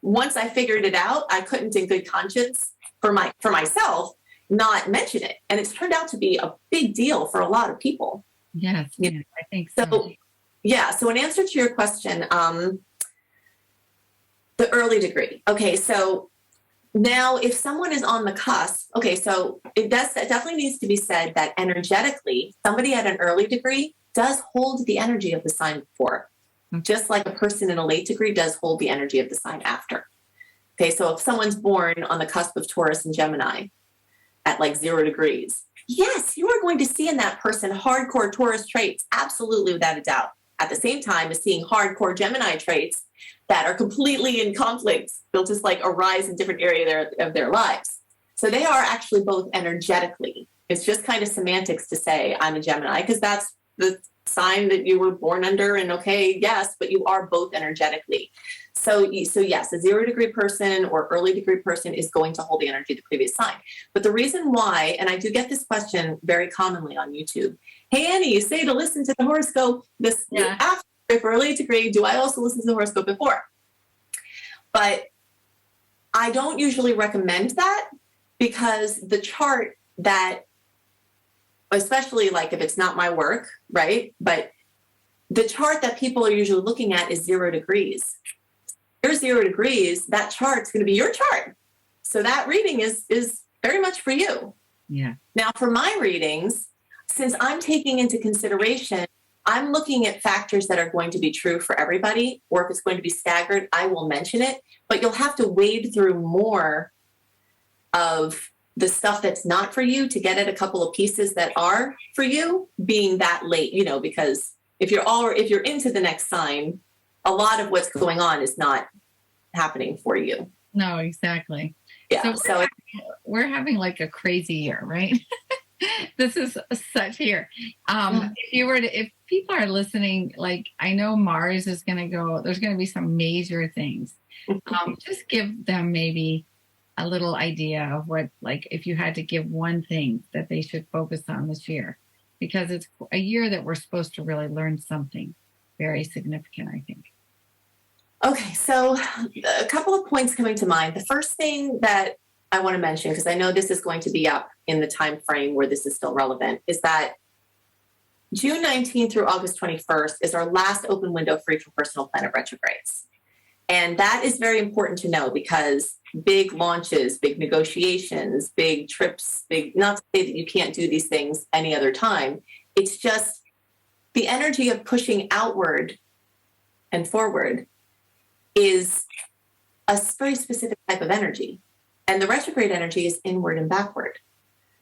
Once I figured it out, I couldn't in good conscience for myself not mention it. And it's turned out to be a big deal for a lot of people. Yes, yeah, I think so. So in answer to your question, the early degree. Okay, so now if someone is on the cusp, okay, so it definitely needs to be said that energetically, somebody at an early degree does hold the energy of the sign before, just like a person in a late degree does hold the energy of the sign after. Okay, so if someone's born on the cusp of Taurus and Gemini at like 0 degrees, yes, you are going to see in that person hardcore Taurus traits, absolutely, without a doubt. At the same time as seeing hardcore Gemini traits that are completely in conflict, they'll just like arise in different areas of their lives. So they are actually both energetically. It's just kind of semantics to say I'm a Gemini because that's the sign that you were born under, and okay, yes, but you are both energetically. So yes, a 0 degree person or early degree person is going to hold the energy of the previous sign. But the reason why, and I do get this question very commonly on YouTube, hey Annie, you say to listen to the horoscope after for early degree, do I also listen to the horoscope before? But I don't usually recommend that because the chart that, especially like if it's not my work, right? But the chart that people are usually looking at is 0 degrees. Your 0 degrees, that chart's going to be your chart. So that reading is very much for you. Yeah. Now for my readings, since I'm taking into consideration, I'm looking at factors that are going to be true for everybody, or if it's going to be staggered, I will mention it, but you'll have to wade through more of the stuff that's not for you to get at a couple of pieces that are for you being that late, because if you're into the next sign, a lot of what's going on is not happening for you. No, exactly. Yeah. So we're having like a crazy year, right? This is such here. If people are listening, like I know Mars is going to go, there's going to be some major things. Just give them maybe a little idea of what, like if you had to give one thing that they should focus on this year, because it's a year that we're supposed to really learn something very significant, I think. Okay, so a couple of points coming to mind. The first thing that I want to mention, because I know this is going to be up in the time frame where this is still relevant, is that June 19th through August 21st is our last open window free from personal planet retrogrades. And that is very important to know because big launches, big negotiations, big trips, not to say that you can't do these things any other time. It's just the energy of pushing outward and forward is a very specific type of energy. And the retrograde energy is inward and backward.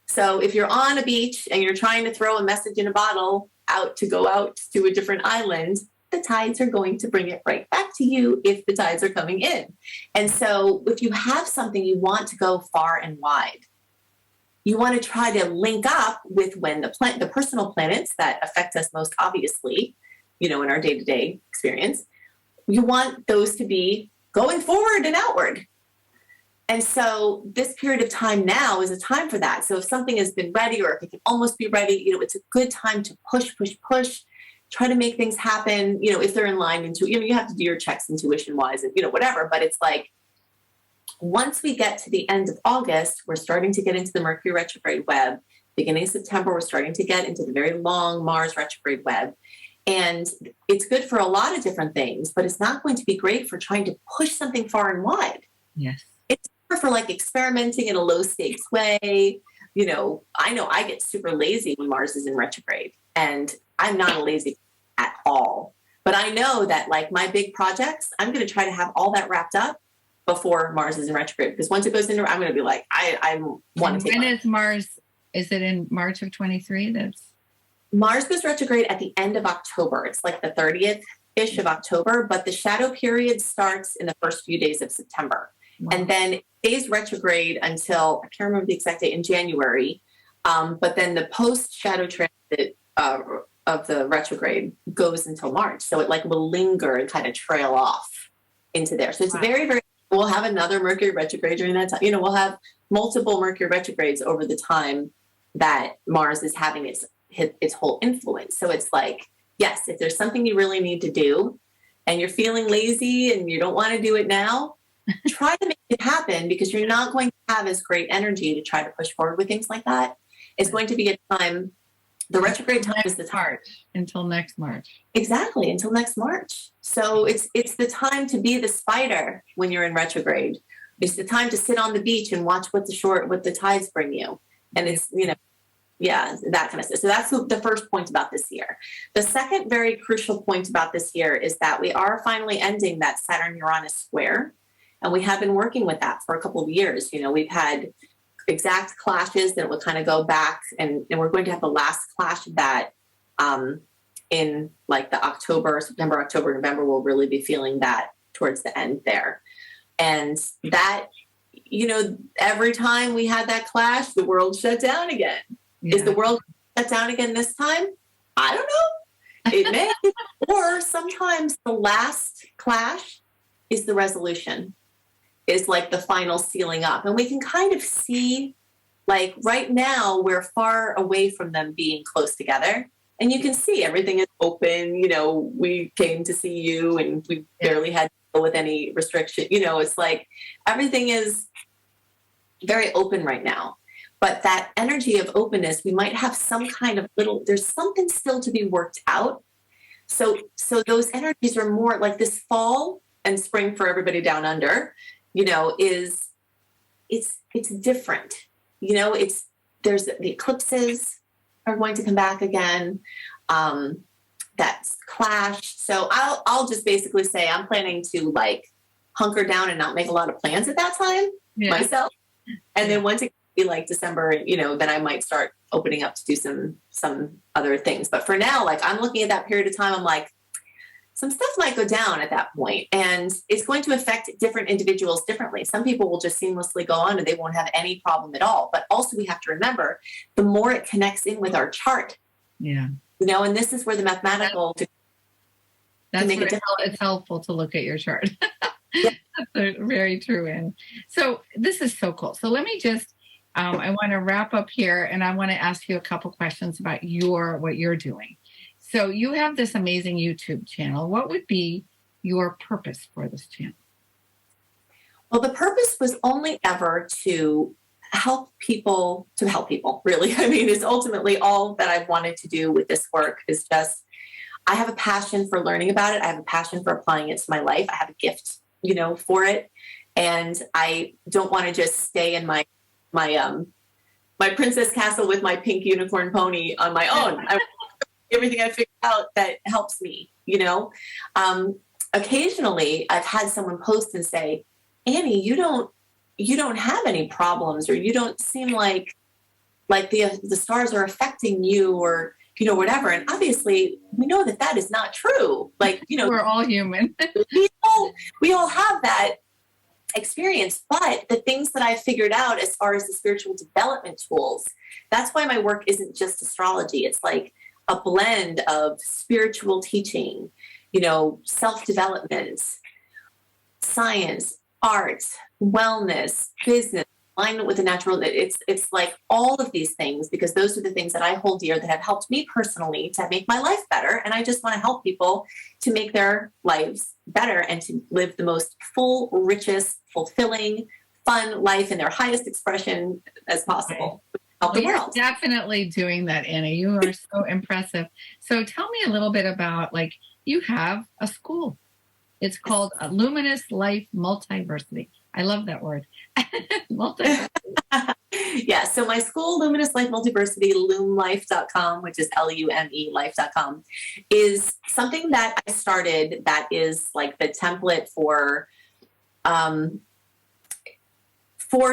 So if you're on a beach and you're trying to throw a message in a bottle out to a different island, the tides are going to bring it right back to you if the tides are coming in. And so if you have something you want to go far and wide, you want to try to link up with when the personal planets that affect us most obviously, in our day-to-day experience, you want those to be going forward and outward. And so this period of time now is a time for that. So if something has been ready or if it can almost be ready, it's a good time to push, try to make things happen, if they're in line into, you have to do your checks intuition wise and, whatever. But it's like, once we get to the end of August, we're starting to get into the Mercury retrograde web. Beginning of September, we're starting to get into the very long Mars retrograde web. And it's good for a lot of different things, but it's not going to be great for trying to push something far and wide. Yes. It's for like experimenting in a low stakes way. I know I get super lazy when Mars is in retrograde, and I'm not a lazy at all. But I know that like my big projects, I'm going to try to have all that wrapped up before Mars is in retrograde, because once it goes into, I'm going to be like, I want to take. When is Mars? Is it in March of 23? Mars goes retrograde at the end of October. It's like the 30th-ish of October, but the shadow period starts in the first few days of September. Wow. And then it stays retrograde until, I can't remember the exact date, in January. But then the post-shadow transit of the retrograde goes until March. So it like will linger and kind of trail off into there. So it's very, very, we'll have another Mercury retrograde during that time. We'll have multiple Mercury retrogrades over the time that Mars is having its whole influence. So it's like, yes, if there's something you really need to do and you're feeling lazy and you don't want to do it now, try to make it happen, because you're not going to have as great energy to try to push forward with things like that. It's going to be a time, the retrograde time is the time. March, until next March. Exactly, until next March. So it's the time to be the spider when you're in retrograde. It's the time to sit on the beach and watch what the tides bring you. And it's, yeah, that kind of stuff. So that's the first point about this year. The second very crucial point about this year is that we are finally ending that Saturn-Uranus square. And we have been working with that for a couple of years. We've had exact clashes that would kind of go back, and we're going to have the last clash of that in like the September, October, November. We'll really be feeling that towards the end there. And that, every time we had that clash, the world shut down again. Yeah. Is the world shut down again this time? I don't know. It may. Or sometimes the last clash is the resolution, is like the final sealing up. And we can kind of see, like right now, we're far away from them being close together. And you can see everything is open. We came to see you and we barely had to deal with any restriction. It's like everything is very open right now. But that energy of openness, we might have some kind of there's something still to be worked out. So those energies are more like this fall and spring for everybody down under, it's different. There's the eclipses are going to come back again. That's clash. So I'll just basically say I'm planning to like hunker down and not make a lot of plans at that time myself. And then once it be like December, then I might start opening up to do some other things. But for now, like I'm looking at that period of time, I'm like, some stuff might go down at that point, and it's going to affect different individuals differently. Some people will just seamlessly go on and they won't have any problem at all. But also we have to remember, the more it connects in with our chart, and this is where the mathematical that's make it's helpful to look at your chart. That's very true. And so this is so cool. So let me just, I want to wrap up here, and I want to ask you a couple questions about what you're doing. So you have this amazing YouTube channel. What would be your purpose for this channel? Well, the purpose was only ever to help people, really. I mean, it's ultimately all that I've wanted to do with this work is just, I have a passion for learning about it. I have a passion for applying it to my life. I have a gift, for it. And I don't want to just stay in my princess castle with my pink unicorn pony on my own. Everything I figured out that helps me, occasionally I've had someone post and say, Annie, you don't have any problems, or you don't seem like the stars are affecting you, or, whatever. And obviously we know that is not true. We're all human. we all have that experience, but the things that I figured out as far as the spiritual development tools, that's why my work isn't just astrology. It's like a blend of spiritual teaching, self-development, science, art, wellness, business, alignment with the natural. It's like all of these things, because those are the things that I hold dear that have helped me personally to make my life better. And I just want to help people to make their lives better and to live the most full, richest, fulfilling, fun life in their highest expression as possible. Help the world. You're definitely doing that, Annie. You are so impressive. So tell me a little bit about, you have a school. It's called Luminous Life Multiversity. I love that word. Multiversity. Yeah. So my school, Luminous Life Multiversity, lumelife.com, which is LUME life.com, is something that I started that is like the template for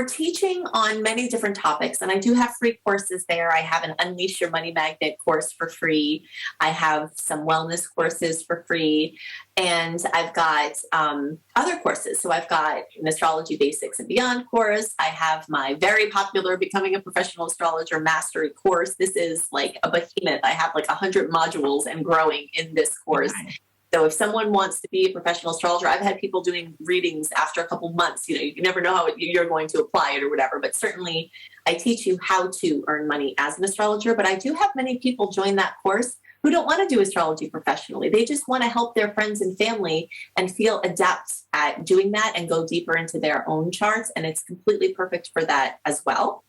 teaching on many different topics. And I do have free courses there. I have an Unleash Your Money Magnet course for free. I have some wellness courses for free. And I've got other courses. So I've got an Astrology Basics and Beyond course. I have my very popular Becoming a Professional Astrologer Mastery course. This is like a behemoth. I have like 100 modules and growing in this course. Okay. So if someone wants to be a professional astrologer, I've had people doing readings after a couple months. You never know how you're going to apply it or whatever. But certainly I teach you how to earn money as an astrologer. But I do have many people join that course who don't want to do astrology professionally. They just want to help their friends and family and feel adept at doing that and go deeper into their own charts. And it's completely perfect for that as well.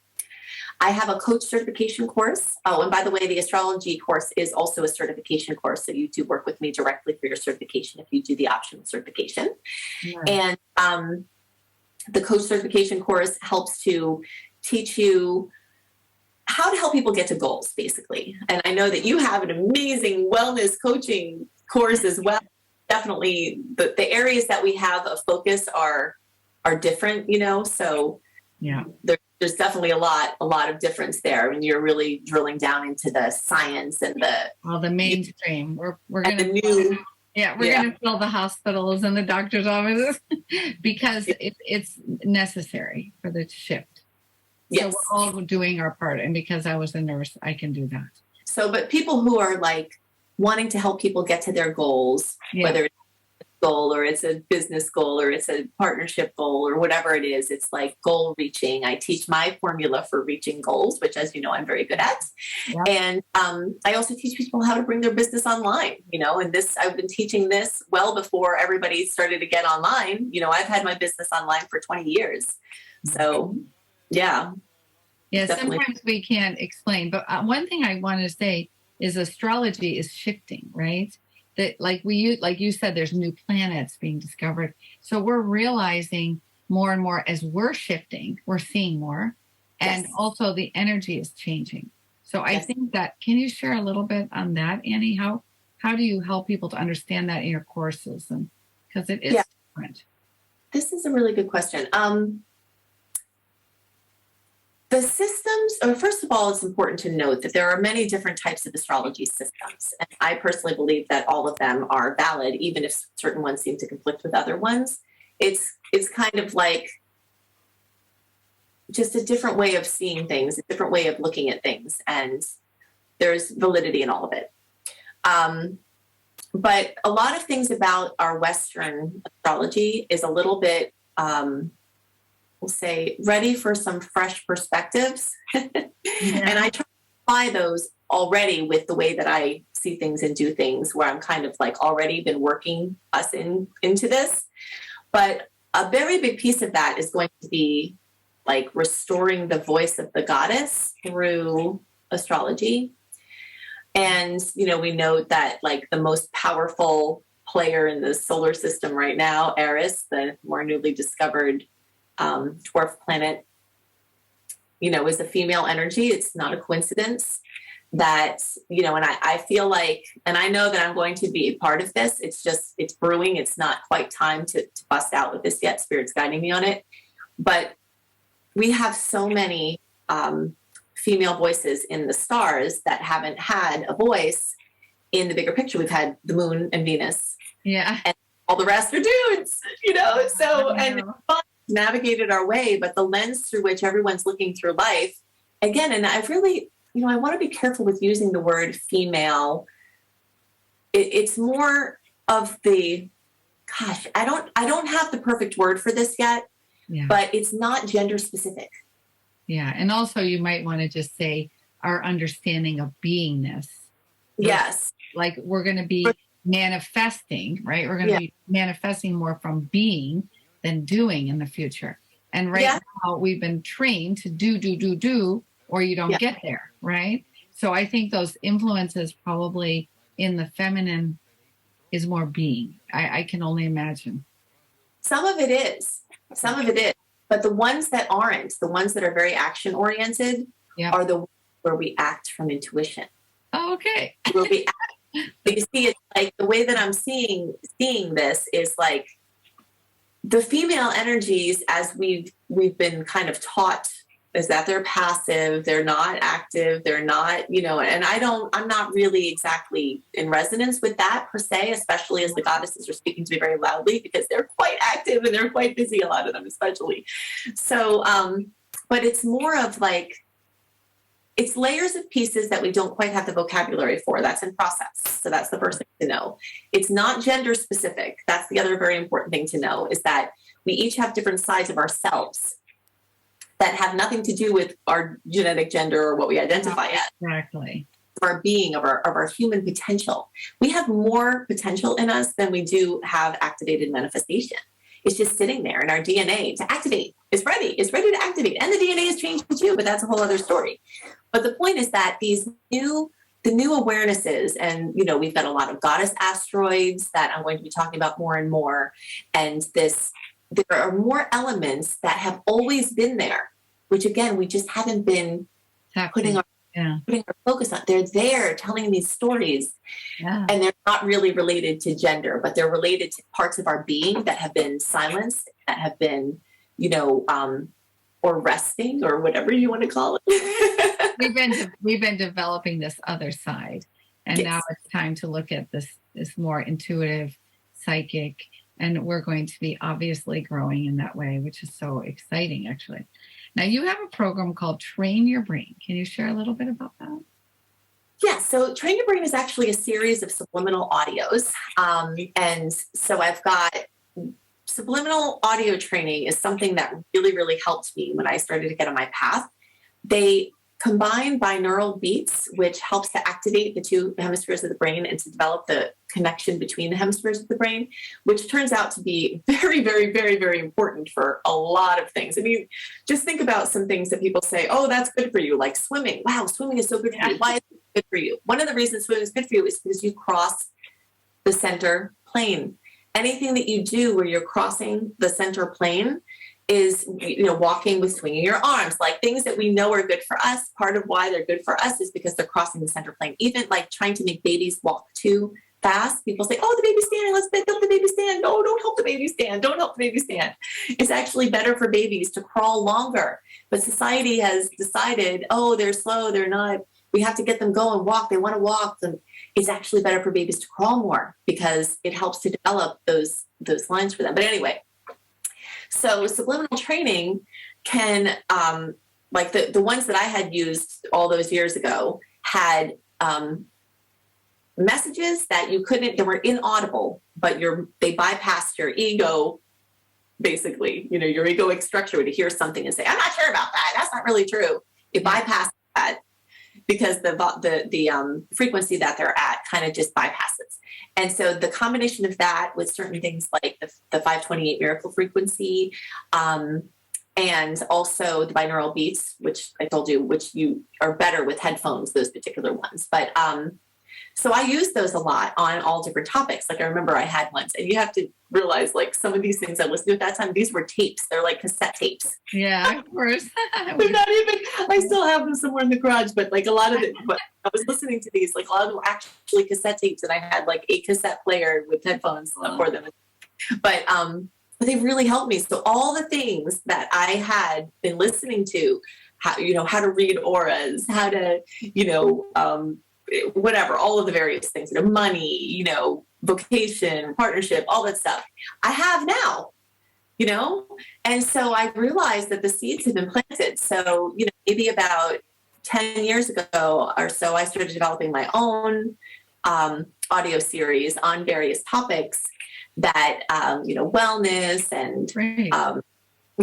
I have a coach certification course. Oh, and by the way, the astrology course is also a certification course. So you do work with me directly for your certification if you do the optional certification. Yeah. And the coach certification course helps to teach you how to help people get to goals, basically. And I know that you have an amazing wellness coaching course as well. Definitely the areas that we have of focus are different, so yeah, there's definitely a lot of difference there. And you're really drilling down into the science and the mainstream. We're going to going to fill the hospitals and the doctor's offices because it's necessary for the shift. Yes. So we're all doing our part. And because I was a nurse, I can do that. So, but people who are like wanting to help people get to their goals, whether it's a goal or it's a business goal or it's a partnership goal or whatever it is, it's like goal reaching. I teach my formula for reaching goals, which, as you know, I'm very good at. Yep. And I also teach people how to bring their business online, and I've been teaching this well before everybody started to get online. I've had my business online for 20 years. So, yeah. Yeah, sometimes we can't explain. But one thing I want to say is astrology is shifting, right? That like you said, there's new planets being discovered. So we're realizing more and more as we're shifting, we're seeing more. And also the energy is changing. So I think that, can you share a little bit on that, Annie? How do you help people to understand that in your courses? And because it is different. This is a really good question. The systems, first of all, it's important to note that there are many different types of astrology systems. And I personally believe that all of them are valid, even if certain ones seem to conflict with other ones. It's kind of like just a different way of seeing things, a different way of looking at things. And there's validity in all of it. But a lot of things about our Western astrology is a little bit, we'll say, ready for some fresh perspectives. And I try to apply those already with the way that I see things and do things, where I'm kind of like already been working us into this. But a very big piece of that is going to be like restoring the voice of the goddess through astrology. And, we know that like the most powerful player in the solar system right now, Eris, the more newly discovered dwarf planet, is a female energy. It's not a coincidence that, and I feel like, and I know that I'm going to be a part of this. It's brewing. It's not quite time to bust out with this yet. Spirit's guiding me on it. But we have so many female voices in the stars that haven't had a voice in the bigger picture. We've had the moon and Venus. Yeah. And all the rest are dudes, so, and it's fun. Navigated our way, but the lens through which everyone's looking through life, again, and I've really, I want to be careful with using the word female. It's more of the, I don't have the perfect word for this yet, but it's not gender specific. Yeah. And also you might want to just say our understanding of beingness. Yes. Like we're going to be manifesting, right? We're going to be manifesting more from being than doing in the future. And now we've been trained to do, or you don't get there, right? So I think those influences probably in the feminine is more being. I can only imagine. Some of it is. But the ones that aren't, the ones that are very action oriented are the ones where we act from intuition. Oh, okay. Where we act. But you see, it's like the way that I'm seeing this is like, the female energies, as we've been kind of taught, is that they're passive, they're not active, they're not, and I'm not really exactly in resonance with that per se, especially as the goddesses are speaking to me very loudly because they're quite active and they're quite busy, a lot of them especially. So, but it's more of like, it's layers of pieces that we don't quite have the vocabulary for. That's in process. So that's the first thing to know. It's not gender specific. That's the other very important thing to know, is that we each have different sides of ourselves that have nothing to do with our genetic gender or what we identify as. Exactly. our being, of our human potential. We have more potential in us than we do have activated manifestation. It's just sitting there in our DNA to activate. It's ready to activate. And the DNA is changing too, but that's a whole other story. But the point is that the new awarenesses, and we've got a lot of goddess asteroids that I'm going to be talking about more and more. And there are more elements that have always been there, which again, we just haven't been putting our focus on. They're there telling these stories, and they're not really related to gender, but they're related to parts of our being that have been silenced, that have been, or resting, or whatever you want to call it. We've been developing this other side, and now it's time to look at this more intuitive, psychic, and we're going to be obviously growing in that way, which is so exciting, actually. Now, you have a program called Train Your Brain. Can you share a little bit about that? Yeah, so Train Your Brain is actually a series of subliminal audios. And so I've got subliminal audio training is something that really, really helped me when I started to get on my path. They combine binaural beats, which helps to activate the two hemispheres of the brain and to develop the connection between the hemispheres of the brain, which turns out to be very, very, very, very important for a lot of things. I mean, just think about some things that people say, oh, that's good for you, like swimming. Wow, swimming is so good for you. Why is it good for you? One of the reasons swimming is good for you is because you cross the center plane. Anything that you do where you're crossing the center plane is, walking with swinging your arms, like things that we know are good for us. Part of why they're good for us is because they're crossing the center plane. Even like trying to make babies walk too fast. People say, oh, the baby's standing. Let's help the baby stand. No, don't help the baby stand. Don't help the baby stand. It's actually better for babies to crawl longer. But society has decided, oh, they're slow. They're not. We have to get them going, walk. They want to walk. And it's actually better for babies to crawl more because it helps to develop those lines for them. But anyway, so subliminal training can, like the ones that I had used all those years ago had messages that they were inaudible, but they bypassed your ego, basically, your egoic structure to hear something and say, I'm not sure about that. That's not really true. It bypassed that because the frequency that they're at kind of just bypasses. And so the combination of that with certain things like the 528 miracle frequency, and also the binaural beats, which I told you, which you are better with headphones, those particular ones. But so I use those a lot on all different topics. Like I remember I had ones, and you have to realize like some of these things I listened to at that time, these were tapes. They're like cassette tapes. Yeah, of course. They're not even, I still have them somewhere in the garage, but like a lot of it, but I was listening to these, like a lot of them were actually cassette tapes, and I had like a cassette player with headphones for them. But they really helped me. So all the things that I had been listening to, how to read auras, how to, whatever, all of the various things, money, vocation, partnership, all that stuff I have now, and so I realized that the seeds have been planted. So, maybe about 10 years ago or so, I started developing my own audio series on various topics that, wellness and,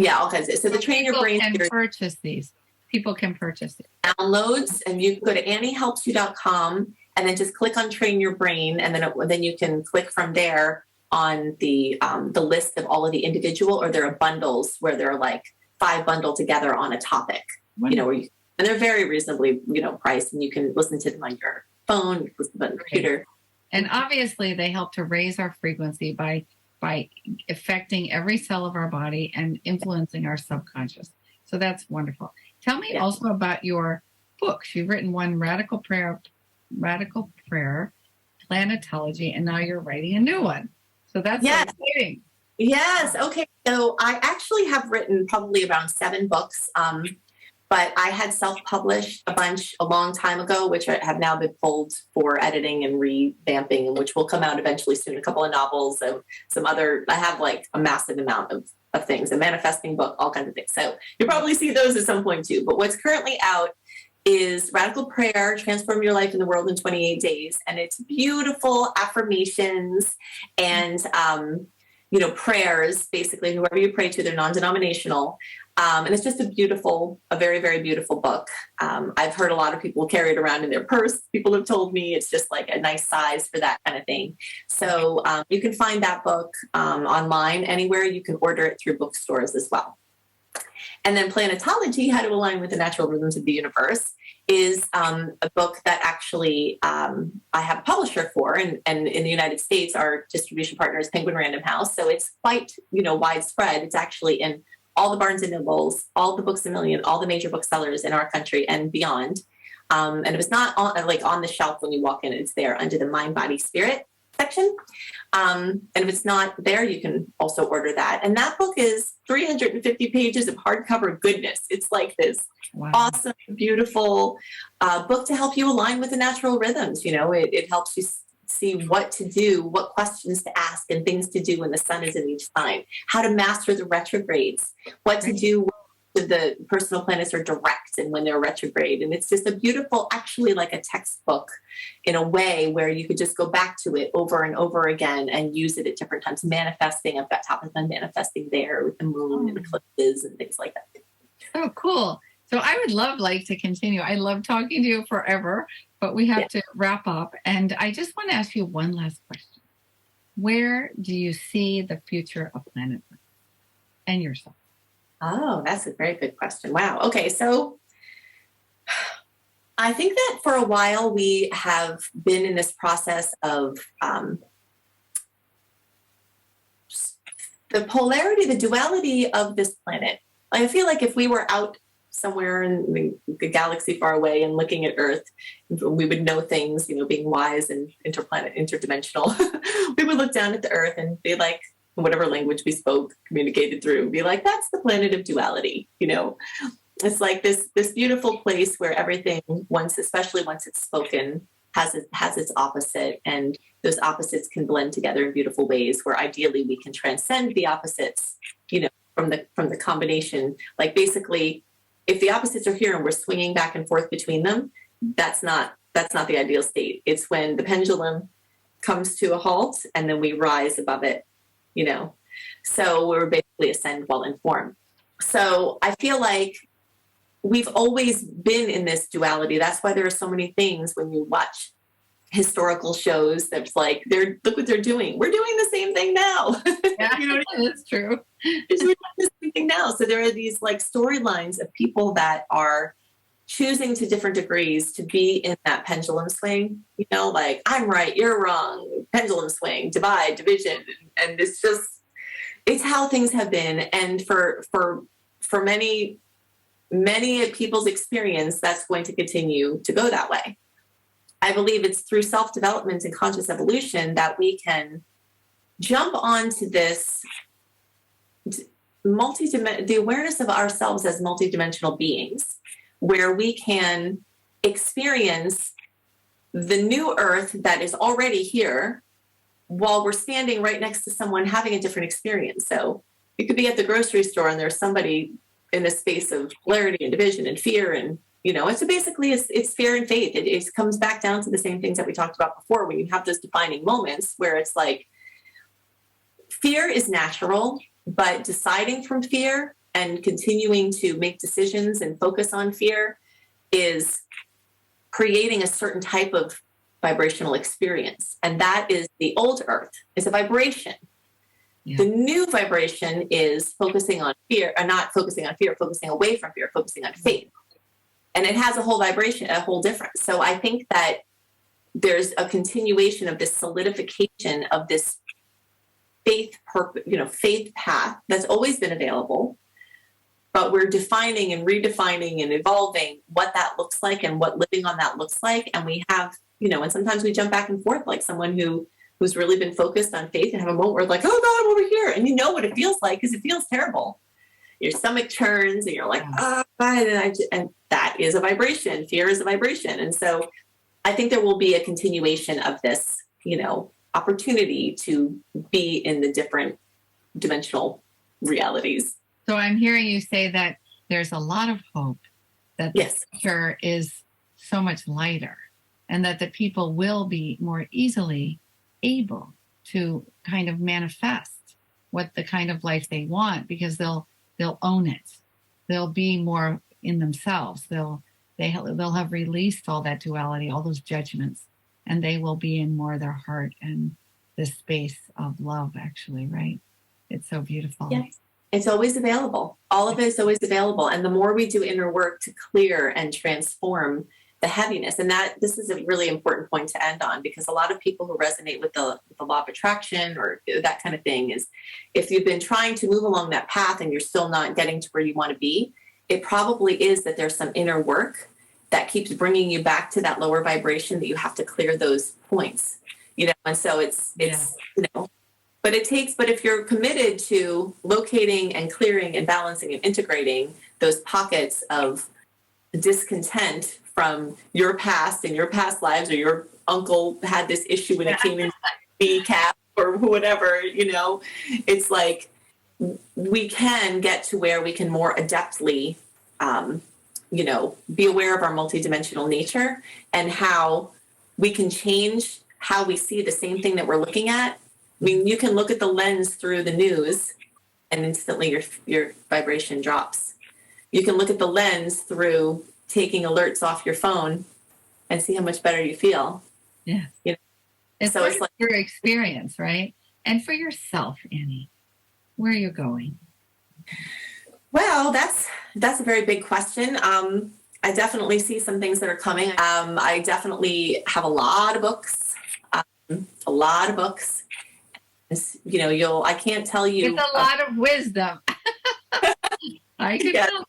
all kinds of, so the Train Your Brain series. Purchase these. People can purchase it. Downloads, and you can go to AnnieHelpsYou.com and then just click on Train Your Brain, and then you can click from there on the list of all of the individual, or there are bundles where they're like 5 bundled together on a topic. Wonderful. And they're very reasonably priced, and you can listen to them on your phone, you can listen to them on your computer. And obviously, they help to raise our frequency by affecting every cell of our body and influencing our subconscious. So that's wonderful. Tell me also about your books. You've written one, Radical Prayer, Planetology, and now you're writing a new one. So that's exciting. Yes. Okay. So I actually have written probably around 7 books, but I had self-published a bunch a long time ago, which have now been pulled for editing and revamping, and which will come out eventually soon. A couple of novels and some other. I have like a massive amount of things, a manifesting book, all kinds of things. So you'll probably see those at some point too. But what's currently out is Radical Prayer, Transform Your Life in the World in 28 Days. And it's beautiful affirmations and, prayers, basically, whoever you pray to, they're non-denominational, And it's just a very, very beautiful book. I've heard a lot of people carry it around in their purse. People have told me it's just like a nice size for that kind of thing. So you can find that book online anywhere. You can order it through bookstores as well. And then Planetology, How to Align with the Natural Rhythms of the Universe, is a book that actually I have a publisher for. And in the United States, our distribution partner is Penguin Random House. So it's quite, widespread. It's actually in all the Barnes and Nobles, all the Books A Million, all the major booksellers in our country and beyond. And it was not on the shelf when you walk in. It's there under the Mind, Body, Spirit section. And if it's not there, you can also order that. And that book is 350 pages of hardcover goodness. It's like this awesome, beautiful book to help you align with the natural rhythms. It helps you see what to do, what questions to ask, and things to do when the sun is in each sign, how to master the retrogrades, what to do when the personal planets are direct and when they're retrograde. And it's just a beautiful, actually like a textbook in a way where you could just go back to it over and over again and use it at different times. Manifesting, I've got topics on manifesting there with the moon and eclipses and things like that. Oh, cool. So I would love to continue. I love talking to you forever, but we have to wrap up. And I just want to ask you one last question. Where do you see the future of Planet Earth and yourself? Oh, that's a very good question. Wow. Okay. So I think that for a while we have been in this process of the polarity, the duality of this planet. I feel like if we were out somewhere in the galaxy far away and looking at Earth, we would know things, being wise and interdimensional. We would look down at the Earth and be like, whatever language we spoke, communicated through, be like, that's the planet of duality. It's like this beautiful place where everything, especially once it's spoken, has its opposite, and those opposites can blend together in beautiful ways where ideally we can transcend the opposites, from the combination. Like basically, if the opposites are here and we're swinging back and forth between them, that's not the ideal state. It's when the pendulum comes to a halt and then we rise above it, So we're basically ascend while in form. So I feel like we've always been in this duality. That's why there are so many things when you watch historical shows that's like, look what they're doing. We're doing the same thing now. Yeah, that's true. We're doing the same thing now. So there are these like storylines of people that are choosing to different degrees to be in that pendulum swing, like I'm right, you're wrong, pendulum swing, divide, division. And it's how things have been. And for many people's experience, that's going to continue to go that way. I believe it's through self-development and conscious evolution that we can jump onto this the awareness of ourselves as multidimensional beings, where we can experience the new Earth that is already here while we're standing right next to someone having a different experience. So you could be at the grocery store and there's somebody in a space of polarity and division and fear and and so basically it's fear and faith. It comes back down to the same things that we talked about before, when you have those defining moments where it's like fear is natural, but deciding from fear and continuing to make decisions and focus on fear is creating a certain type of vibrational experience. And that is the old Earth. It's a vibration. Yeah. The new vibration is focusing on fear, or not focusing on fear, focusing away from fear, focusing on faith. And it has a whole vibration, a whole difference. So I think that there's a continuation of this solidification of this faith path that's always been available, but we're defining and redefining and evolving what that looks like and what living on that looks like. And we have, and sometimes we jump back and forth, like someone who's really been focused on faith and have a moment where like, oh God, I'm over here. And you know what it feels like, because it feels terrible. Your stomach turns and you're like, oh, and that is a vibration. Fear is a vibration. And so I think there will be a continuation of this, opportunity to be in the different dimensional realities. So I'm hearing you say that there's a lot of hope, that the future is so much lighter, and that the people will be more easily able to kind of manifest what the kind of life they want, because they'll own it. they'll be more in themselves. They'll have released all that duality, all those judgments, and they will be in more their heart and this space of love, actually, right? It's so beautiful. Yes. It's always available. All of it is always available. And the more we do inner work to clear and transform the heaviness, and that this is a really important point to end on, because a lot of people who resonate with the law of attraction or that kind of thing is, if you've been trying to move along that path and you're still not getting to where you want to be, it probably is that there's some inner work that keeps bringing you back to that lower vibration that you have to clear those points, and so it's but if you're committed to locating and clearing and balancing and integrating those pockets of discontent from your past and your past lives, or your uncle had this issue when it came in kneecap or whatever, it's like we can get to where we can more adeptly, be aware of our multidimensional nature and how we can change how we see the same thing that we're looking at. I mean, you can look at the lens through the news and instantly your vibration drops. You can look at the lens through taking alerts off your phone and see how much better you feel. Yeah. So it's like your experience, right? And for yourself, Annie, where are you going? Well, that's a very big question. I definitely see some things that are coming. I definitely have a lot of books. I can't tell you. It's a lot of wisdom. I can tell.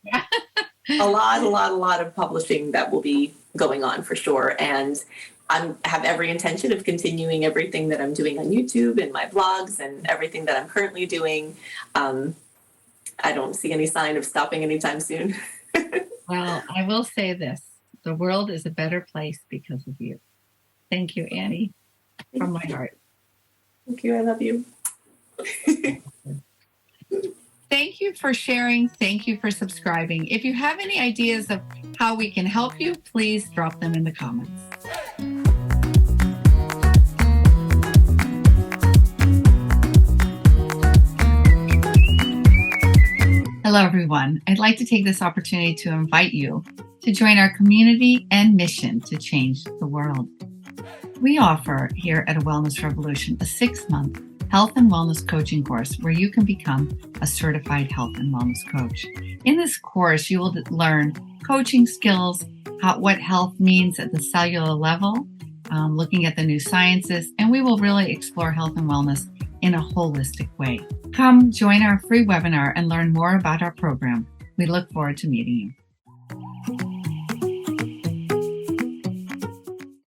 A lot of publishing that will be going on for sure. And I have every intention of continuing everything that I'm doing on YouTube and my blogs and everything that I'm currently doing. I don't see any sign of stopping anytime soon. Well, I will say this. The world is a better place because of you. Thank you, Annie, from my heart. Thank you. I love you. Thank you for sharing. Thank you for subscribing. If you have any ideas of how we can help you, please drop them in the comments. Hello, everyone. I'd like to take this opportunity to invite you to join our community and mission to change the world. We offer here at A Wellness Revolution a 6-month health and wellness coaching course where you can become a certified health and wellness coach. In this course, you will learn coaching skills, what health means at the cellular level, looking at the new sciences, and we will really explore health and wellness in a holistic way. Come join our free webinar and learn more about our program. We look forward to meeting you.